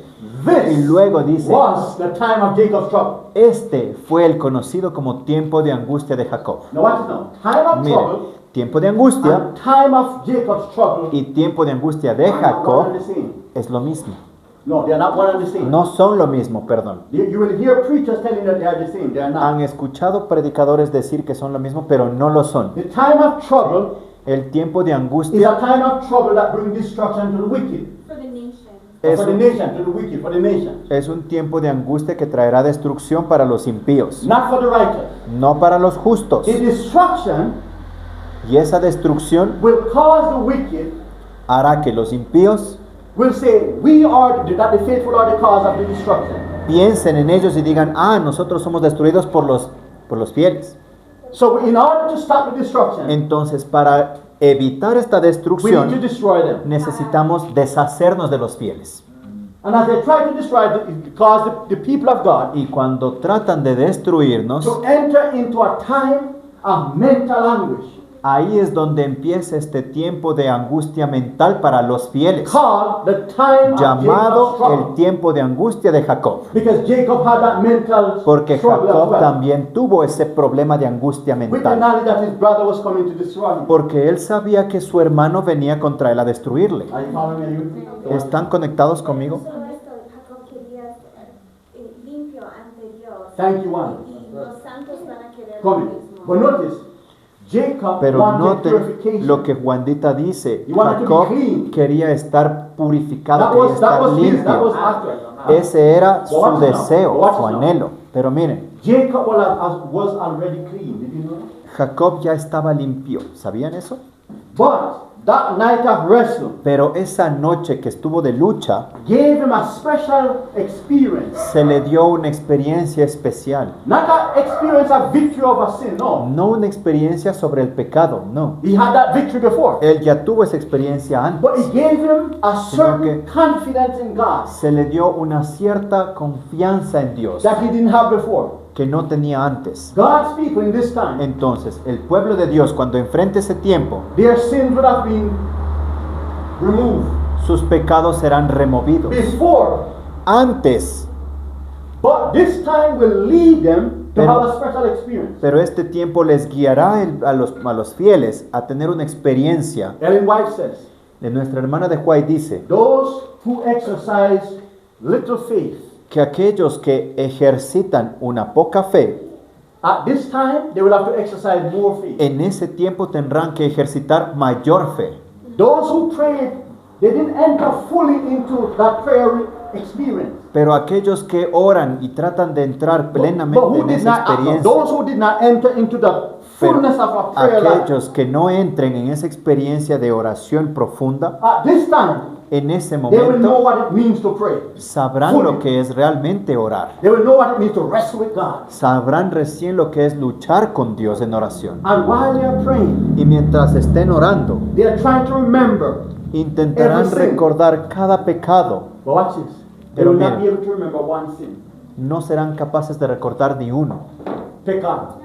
Y
this
luego dice,
was the time of Jacob's trouble.
este fue el conocido como tiempo de angustia de Jacob.
Now watch this now. Time of
Miren,
trouble
tiempo de angustia
and time of Jacob's trouble
y tiempo de angustia de
are not one
Jacob
and the same.
es lo mismo.
No, they are not one and the same.
No son lo mismo, perdón.
You will hear preachers telling that they are the same. They are not.
Han escuchado predicadores decir que son lo mismo, pero no lo son.
The time of trouble
El tiempo de
is
angustia
a time of trouble that brings destruction to the wicked.
For the nation.
es
For the
un,
nation, to the wicked, for the nation.
es un tiempo de angustia que traerá destrucción para los impíos,
Not for the righteous.
no para los justos.
The destruction
Y esa destrucción
will cause the wicked
hará que los impíos
will say, we are, that the faithful are the cause of the destruction.
piensen en ellos y digan, nosotros somos destruidos por los fieles.
So in order to stop the destruction,
Entonces, para evitar esta
we need to
destrucción,
destroy them.
necesitamos deshacernos de los fieles.
And as they try to destroy, cause the people of God
Y cuando tratan de destruirnos,
to enter into a time of mental anguish,
ahí es donde empieza este tiempo de angustia mental para los fieles,
called the time of Jacob's
llamado
trouble.
el tiempo de angustia de Jacob.
Because Jacob had that mental
Porque
trouble as
Jacob
well,
también tuvo ese problema de angustia
with the
mental.
knowledge that his brother was coming to destroy him.
Porque él sabía que su hermano venía contra él a destruirle.
Are you following me?
¿Están conectados conmigo?
Solo esto, Jacob quería ser limpio ante Dios.
Thank you, Juan.
Y los santos van a querer lo
Coming.
mismo.
But notice, Jacob
Pero
wanted
noten
purification.
lo que Juanita dice.
He wanted to be
Jacob
clean.
quería estar purificado,
That
quería
was, that
estar
was his, that
limpio.
was after.
Ese era su
Watch now.
deseo,
Watch
su
now.
anhelo. Pero miren,
Jacob was already clean. Did you know that?
Jacob ya estaba limpio. ¿Sabían eso?
But that night of wrestling
Pero esa noche que estuvo de lucha,
gave him a special experience.
se le dio una experiencia especial.
Not an experience of victory over sin, no.
No una experiencia sobre el pecado, no.
He had that victory before.
Él ya tuvo esa experiencia antes.
But he gave him a
Sino
certain
que-
confidence in God
Se le dio una cierta confianza en Dios
that he didn't have before.
que no tenía antes.
God's people in this time,
Entonces, el pueblo de Dios, cuando enfrente ese tiempo,
their sins would have been removed
sus pecados serán removidos.
before.
Antes,
But this time will lead them to
Pero-
have a special experience.
pero este tiempo les guiará a los fieles a tener una experiencia.
Ellen White says,
De nuestra hermana de White dice
those who exercise little faith
que aquellos que ejercitan una poca fe
At this time, they will have to exercise more faith.
En ese tiempo tendrán que ejercitar mayor fe.
Those who prayed, they didn't enter fully into that prayer experience.
Pero aquellos que oran y tratan de entrar
But
plenamente
who
en
did
esa
not,
experiencia,
those who did not enter into the
pero
fullness of a prayer life,
aquellos que no entren en esa experiencia de oración profunda,
at this time,
en ese
they will know
momento
what it means to pray.
sabrán lo que es realmente orar.
They will know what it means to wrestle with God.
Sabrán recién lo que es luchar con Dios en oración.
And while they are praying,
Y mientras estén orando,
they are trying to remember.
intentarán
Every sin.
recordar cada pecado.
But watch this. They
Pero
will not
mira.
be able to remember one sin.
No serán capaces de recordar ni uno,
Pecado.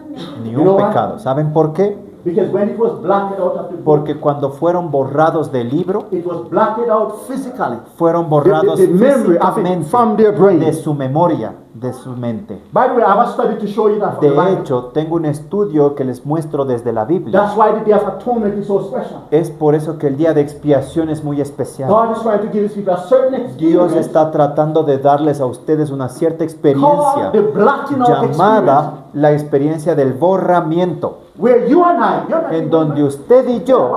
ni
You know
un
why?
pecado. ¿Saben por qué?
Because when it was blotted out of the book,
Porque cuando fueron borrados del libro,
it was blotted out physically.
fueron borrados
The memory of it
físicamente
from their brain.
de su memoria, de su mente.
By the way, I have a study to show you that from the
De
Bible.
hecho, tengo un estudio que les muestro desde la Biblia.
That's why the day of atonement is so special.
Es por eso que el día de expiación es muy especial.
God is trying to give his people a certain
Dios
experience
está tratando de darles a ustedes una cierta experiencia
called the blotting out experience,
llamada la experiencia del borramiento,
where you and I, you're not
en
even
donde
right.
usted y yo,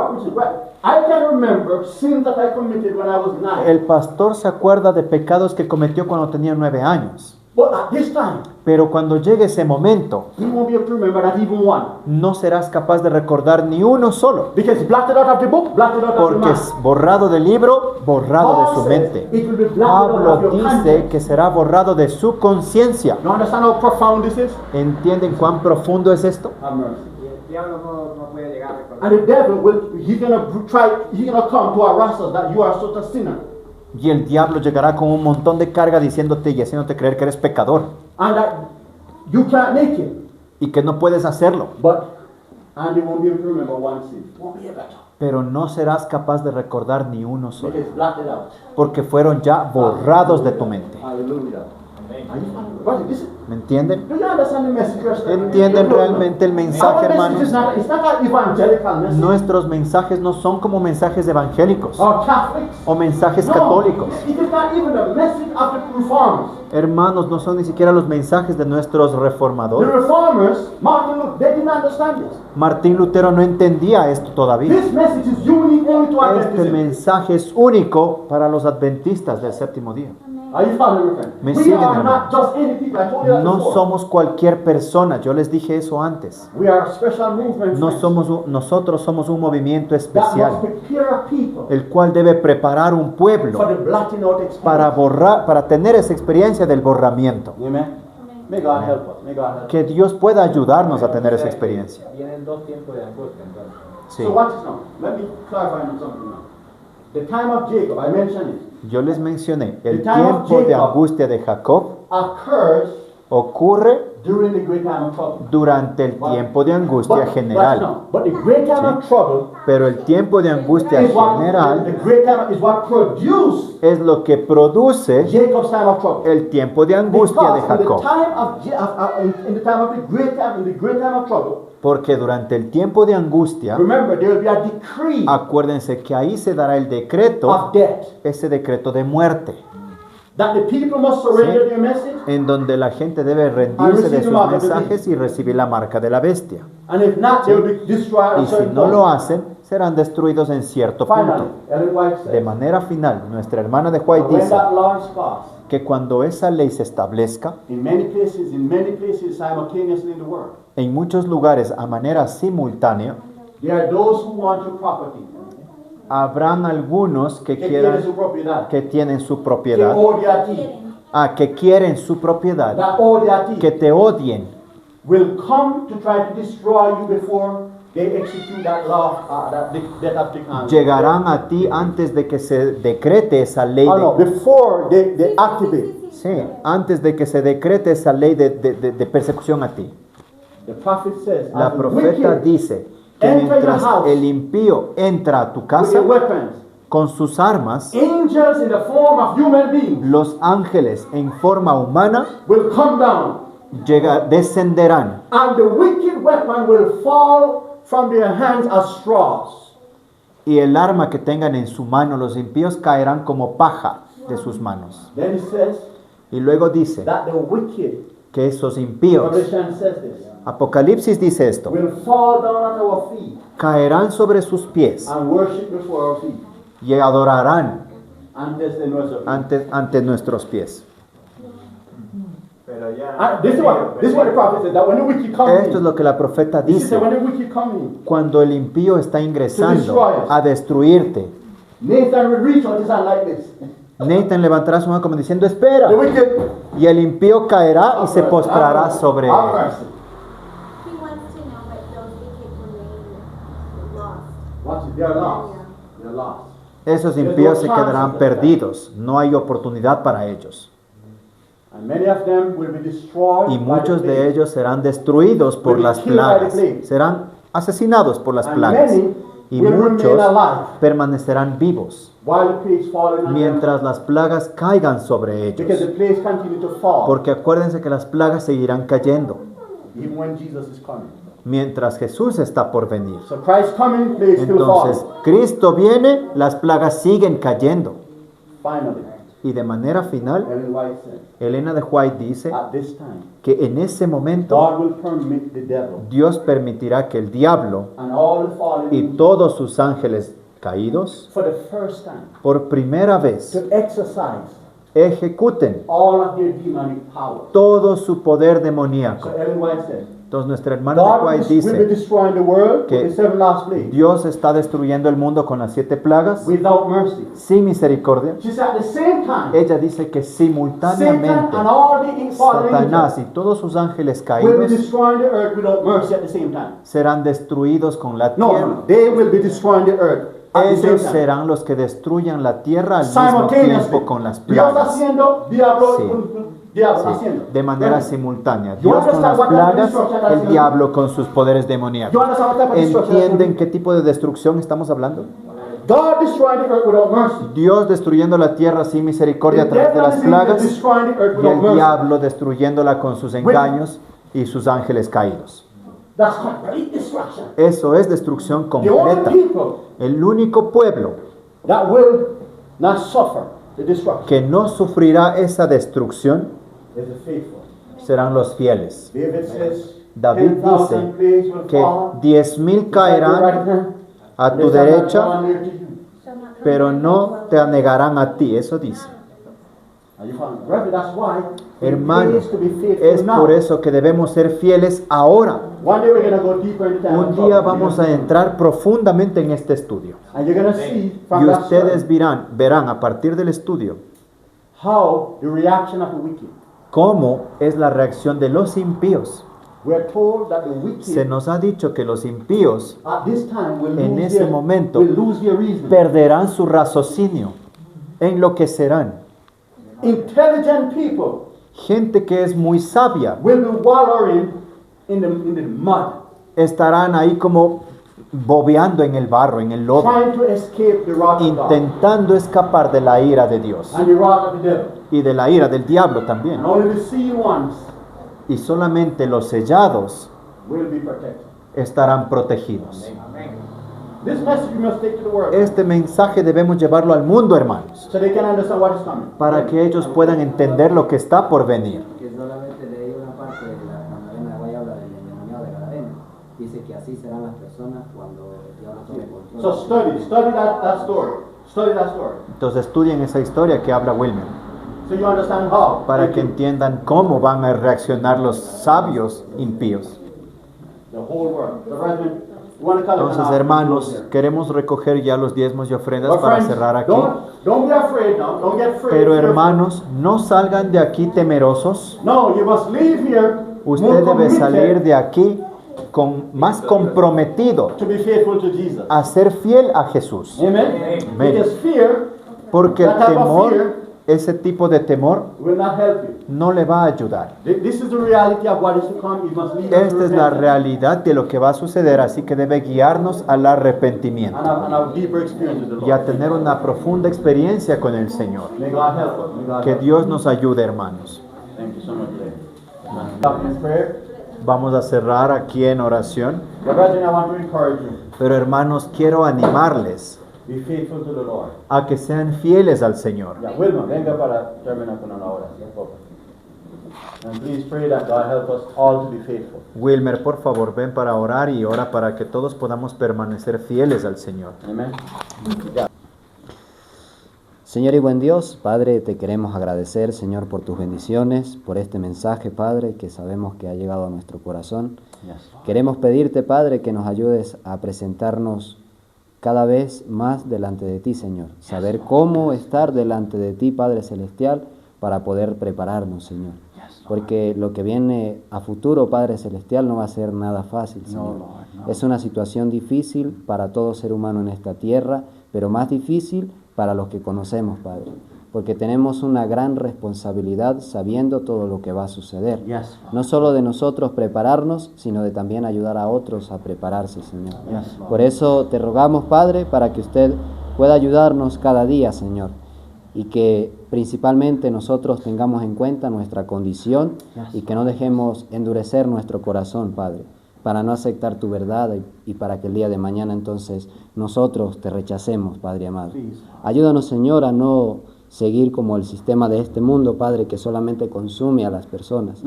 I can remember sins that I committed when I was 9.
el pastor se acuerda de pecados que cometió cuando tenía 9 años.
But at this time,
Pero cuando llegue ese momento,
you won't be able to remember that even one.
no serás capaz de recordar ni uno solo,
Because blotted out of the book, blotted out of the
porque
mind.
es borrado del libro, borrado de
Paul
su
says
mente.
it will be blotted out
Pablo
of your
dice
conscience.
que será borrado de su conciencia.
You understand how profound this is?
¿Entienden cuán profundo es esto?
Have mercy.
Y el diablo no puede llegar a recordar.
And the devil will, he's gonna come to harass us that you are such a sinner.
Y el diablo llegará con un montón de carga diciéndote y haciéndote creer que eres pecador
And that you can't make it.
y que no puedes hacerlo.
And you won't be able to remember one sin. Won't be able to.
Pero no serás capaz de recordar ni uno solo,
Because it's blotted out.
porque fueron ya borrados de tu mente.
Hallelujah. Are you following? What is it?
¿Me entienden?
Do you understand the message? you're studying?
¿Entienden realmente el mensaje,
Our message is
hermanos?
it's not an evangelical message.
Nuestros mensajes no son como mensajes evangélicos
Or Catholics.
o mensajes
No,
católicos.
it is not even the message of the reformers.
Hermanos, no son ni siquiera los mensajes de nuestros
The
reformadores.
reformers, Martin Luther, they didn't understand this.
Martín Lutero no entendía esto todavía.
This message is unique only to
Este
Adventism.
mensaje es único para los adventistas del séptimo día.
Are you following me, friend?
Me
We
siguen,
are
hermano.
not just any people. I told you that
No
before.
somos cualquier persona, yo les dije eso antes.
We are a special movement.
No
friends,
somos nosotros somos un movimiento
that must
especial,
prepare a people
el cual debe preparar un
for
pueblo
the blotting out experience.
para tener esa experiencia del borramiento.
Amen. May God help us. May God help
Que Dios pueda ayudarnos a tener esa experiencia.
Vienen dos tiempos de angustia entonces.
us.
Sí.
So watch this now. Let me clarify something now. The time of Jacob, I mentioned it,
Yo les mencioné, el
The time of
tiempo de
Jacob.
angustia de Jacob
occurs
ocurre
during the great time of trouble.
durante el tiempo de angustia
But
general.
the great time of trouble
Pero el tiempo de angustia
is what, the
general
great time is what produced
es lo que produce
Jacob's time of trouble.
el tiempo de angustia de
Because
Jacob.
in the time of the great time of trouble,
Porque durante el tiempo de angustia,
remember there will be a decree
acuérdense que ahí se dará el decreto,
of death
ese decreto de muerte,
that the people must surrender their message,
en donde la gente debe rendirse de sus mensajes y recibir la marca de la bestia.
and if not, they will be destroyed at
Y
a
si
certain
no
point.
lo hacen, serán destruidos en cierto
Finally,
punto.
Ellen White
De
says,
manera final, nuestra hermana de White
when
dice
that law is passed,
que cuando esa ley se establezca,
in many places simultaneously in the world,
en muchos lugares a manera simultánea,
there are those who want your property,
habrán algunos que
que quieren su
quieran,
propiedad,
que tienen su
que
propiedad,
odia a ti,
que quieren su propiedad,
that odia a ti,
que te odien,
will come to try to destroy you before they execute that law, that death of
llegarán a ti antes de que se decrete esa ley
Oh, no,
de,
before they activate.
sí, antes de que se decrete esa ley de persecución a ti.
The prophet says,
La
as the
profeta
wicked
dice que
enter
mientras
your house
el impío entra a tu
with
casa
their weapons,
con sus armas,
angels in the form of human beings
los ángeles en forma humana
will come down,
descenderán
and the wicked weapon will fall from their hands as straws.
y el arma que tengan en su mano los impíos caerán como paja de sus manos.
Then it says
Y luego dice
that the wicked,
que esos impíos,
Revelation says this,
Apocalipsis dice esto.
will fall down at our feet
Caerán sobre sus pies
and worship before our feet.
y adorarán
Antes de nuestros pies.
ante nuestros pies.
Pero ya.
This is what the prophet said, that when the wicked come
Esto es
in,
lo que la profeta
he
dice.
said, when the wicked come in,
Cuando el impío está ingresando a destruirte,
Nathan will reach out his hand like this.
Nathan levantará su mano como diciendo, espera.
The wicked,
Y el impío caerá y se postrará sobre él.
He wants to know what those wicked remain lost.
Watch it, they're lost. They're lost.
Esos impíos se quedarán perdidos. No hay oportunidad para ellos.
And many of them will be destroyed.
Y
by
muchos
the
de
plague.
ellos serán destruidos por las plagas. Serán asesinados por las
And
plagas.
many
Y
will remain
muchos
alive
permanecerán vivos
while the plagues falling on them.
mientras las plagas caigan sobre
Because the
ellos.
plagues continue to fall.
Porque acuérdense que las plagas seguirán cayendo
Even when Jesus is coming.
mientras Jesús está por venir.
So Christ coming, plagues still
Entonces,
fall.
Cristo viene, las plagas siguen cayendo.
Finally,
Y de manera final,
Ellen White said,
Elena de White dice
at this time,
que en ese momento
God will permit the devil
Dios permitirá que el diablo
and all the fallen
y
angels
todos sus ángeles caídos
for the first time
por primera vez
to exercise
ejecuten
all of their demonic power.
todo su poder
So
demoníaco.
Ellen White said,
Entonces nuestra hermana de
God
White
will be
dice
destroying the world
que
with the seven last plagues
Dios está destruyendo el mundo con las 7 plagas
without mercy.
sin misericordia.
She said at the same time,
Ella dice que
Satan
simultáneamente
and all the fallen
Satanás
angels
y todos sus ángeles
will be
caídos
destroying the earth without mercy at the same time.
serán destruidos con la
No,
tierra.
no, they will be destroying the earth at the same
Ellos
time.
serán los que destruyan la tierra al mismo
Simultaneously.
tiempo con las
Dios
plagas.
haciendo, diablo,
Sí.
diablo
Sí,
haciendo.
de manera
Right?
simultánea.
You
Dios con
understand
las
what type of
plagas,
destruction that's
el
gonna
diablo con sus poderes
You
demoníacos.
understand what type of destruction that's
¿Entienden
gonna
qué tipo de destrucción estamos hablando?
be? God destroying the earth without mercy.
Dios destruyendo la tierra sin misericordia a
The
través de
devil
las
is in there
plagas
destroying the earth
y
without
el
mercy.
diablo destruyéndola con sus engaños y sus ángeles caídos.
That's complete destruction.
Eso es destrucción
The only
completa.
people
El único pueblo
that will not suffer the destruction
que no sufrirá esa destrucción
is the faithful.
serán los fieles.
David says,
David
10,000 plagues will
Que
fall
10,000 caerán a tu derecha, pero no te anegarán a ti. Eso dice. Hermano, es por eso que debemos ser fieles ahora. Un día vamos a entrar profundamente en este estudio. Y ustedes verán a partir del estudio
how the reaction of the wicked.
cómo es la reacción de los impíos.
We're told that the wicked
Se nos ha dicho que los impíos
at this time will
en
lose
ese
their,
momento
will lose their reason.
perderán su raciocinio, enloquecerán.
Intelligent people
Gente que es muy sabia
will be wallowing in the mud,
estarán ahí como bobeando en el barro, en el lodo,
trying to escape the wrath of God
intentando escapar de la ira de Dios
and the wrath of the devil.
y de la ira del diablo también.
And only the sealed ones
Y solamente los sellados
will be protected.
estarán protegidos.
This message we must take to the world
Este mensaje debemos llevarlo al mundo, hermanos,
so they can understand what is coming.
para que ellos puedan entender lo que está por venir.
Que solamente leí una parte de la Magdalena Guay habla del endemoniado de Gadareno. Dice que así serán las personas cuando el diablo tome control.
So study that story. Study that story.
Entonces estudien esa historia que habla Wilmer,
So you understand how.
para que entiendan cómo van a reaccionar los sabios impíos.
The whole world. The brethren, you want to call it an
Entonces,
offering
hermanos,
here.
queremos recoger ya los diezmos y ofrendas
But
para
friends,
cerrar aquí.
don't be afraid now. Don't get afraid.
Pero hermanos, no salgan de aquí temerosos.
No, you must leave here.
Usted
more
debe
committed
salir de aquí más comprometido
to be faithful to Jesus.
a ser fiel a Jesús.
Amen.
Amen.
Because fear
Porque el
that type of
temor,
fear
ese tipo de temor,
will not help you.
no le va a ayudar.
This is the reality of what is to come. You must leave.
Esta es la realidad de lo que va a suceder, así que debe guiarnos al arrepentimiento
And have deeper experience with the Lord.
y a tener una profunda experiencia con el Señor.
May God help us. May God
Que
help us.
Dios nos ayude, hermanos.
Thank you so much, Lord. Stop in prayer.
Vamos a cerrar aquí en oración.
But brethren, I want to encourage you.
Pero hermanos, quiero animarles
Be faithful to the Lord.
a que sean fieles al Señor.
Ya, Wilma, venga para terminar con una oración, por favor. And please pray that God help us all to be faithful.
Wilmer, por favor, ven para orar y ora para que todos podamos permanecer fieles al Señor.
Amen. Yeah.
Señor y buen Dios, Padre, te queremos agradecer, Señor, por tus bendiciones, por este mensaje, Padre, que sabemos que ha llegado a nuestro corazón.
Yes.
Queremos pedirte, Padre, que nos ayudes a presentarnos cada vez más delante de ti, Señor. Saber cómo estar delante de ti, Padre Celestial, para poder prepararnos, Señor. Porque lo que viene a futuro, Padre Celestial, no va a ser nada fácil, Señor.
No.
Es una situación difícil para todo ser humano en esta tierra, pero más difícil para los que conocemos, Padre. Porque tenemos una gran responsabilidad sabiendo todo lo que va a suceder.
Yes.
No solo de nosotros prepararnos, sino de también ayudar a otros a prepararse, Señor.
Yes.
Por eso te rogamos, Padre, para que usted pueda ayudarnos cada día, Señor. Y que principalmente nosotros tengamos en cuenta nuestra condición y que no dejemos endurecer nuestro corazón, Padre, para no aceptar tu verdad y para que el día de mañana entonces nosotros te rechacemos, Padre amado. Ayúdanos, Señor, a no seguir como el sistema de este mundo, Padre, que solamente consume a las personas.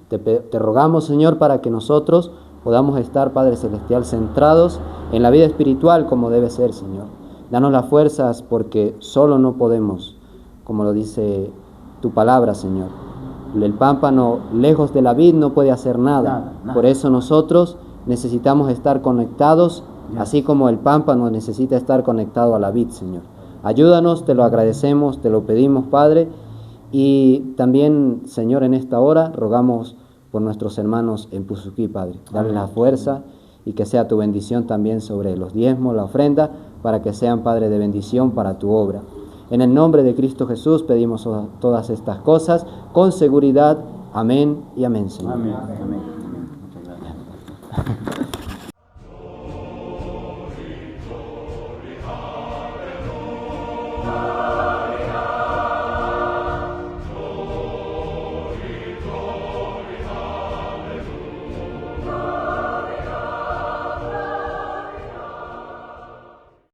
Te rogamos, Señor, para que nosotros podamos estar, Padre Celestial, centrados en la vida espiritual como debe ser, Señor. Danos las fuerzas porque solo no podemos, como lo dice tu palabra, Señor. El pámpano lejos de la vid no puede hacer nada. Por eso nosotros necesitamos estar conectados, así como el pámpano necesita estar conectado a la vid, Señor. Ayúdanos, te lo agradecemos, te lo pedimos, Padre. Y también, Señor, en esta hora rogamos por nuestros hermanos en Puzuquí, Padre. Darles la fuerza y que sea tu bendición también sobre los diezmos, la ofrenda, para que sean, Padre, de bendición para tu obra. En el nombre de Cristo Jesús pedimos todas estas cosas con seguridad. Amén y amén, Señor.
Amén. Amén. Muchas gracias.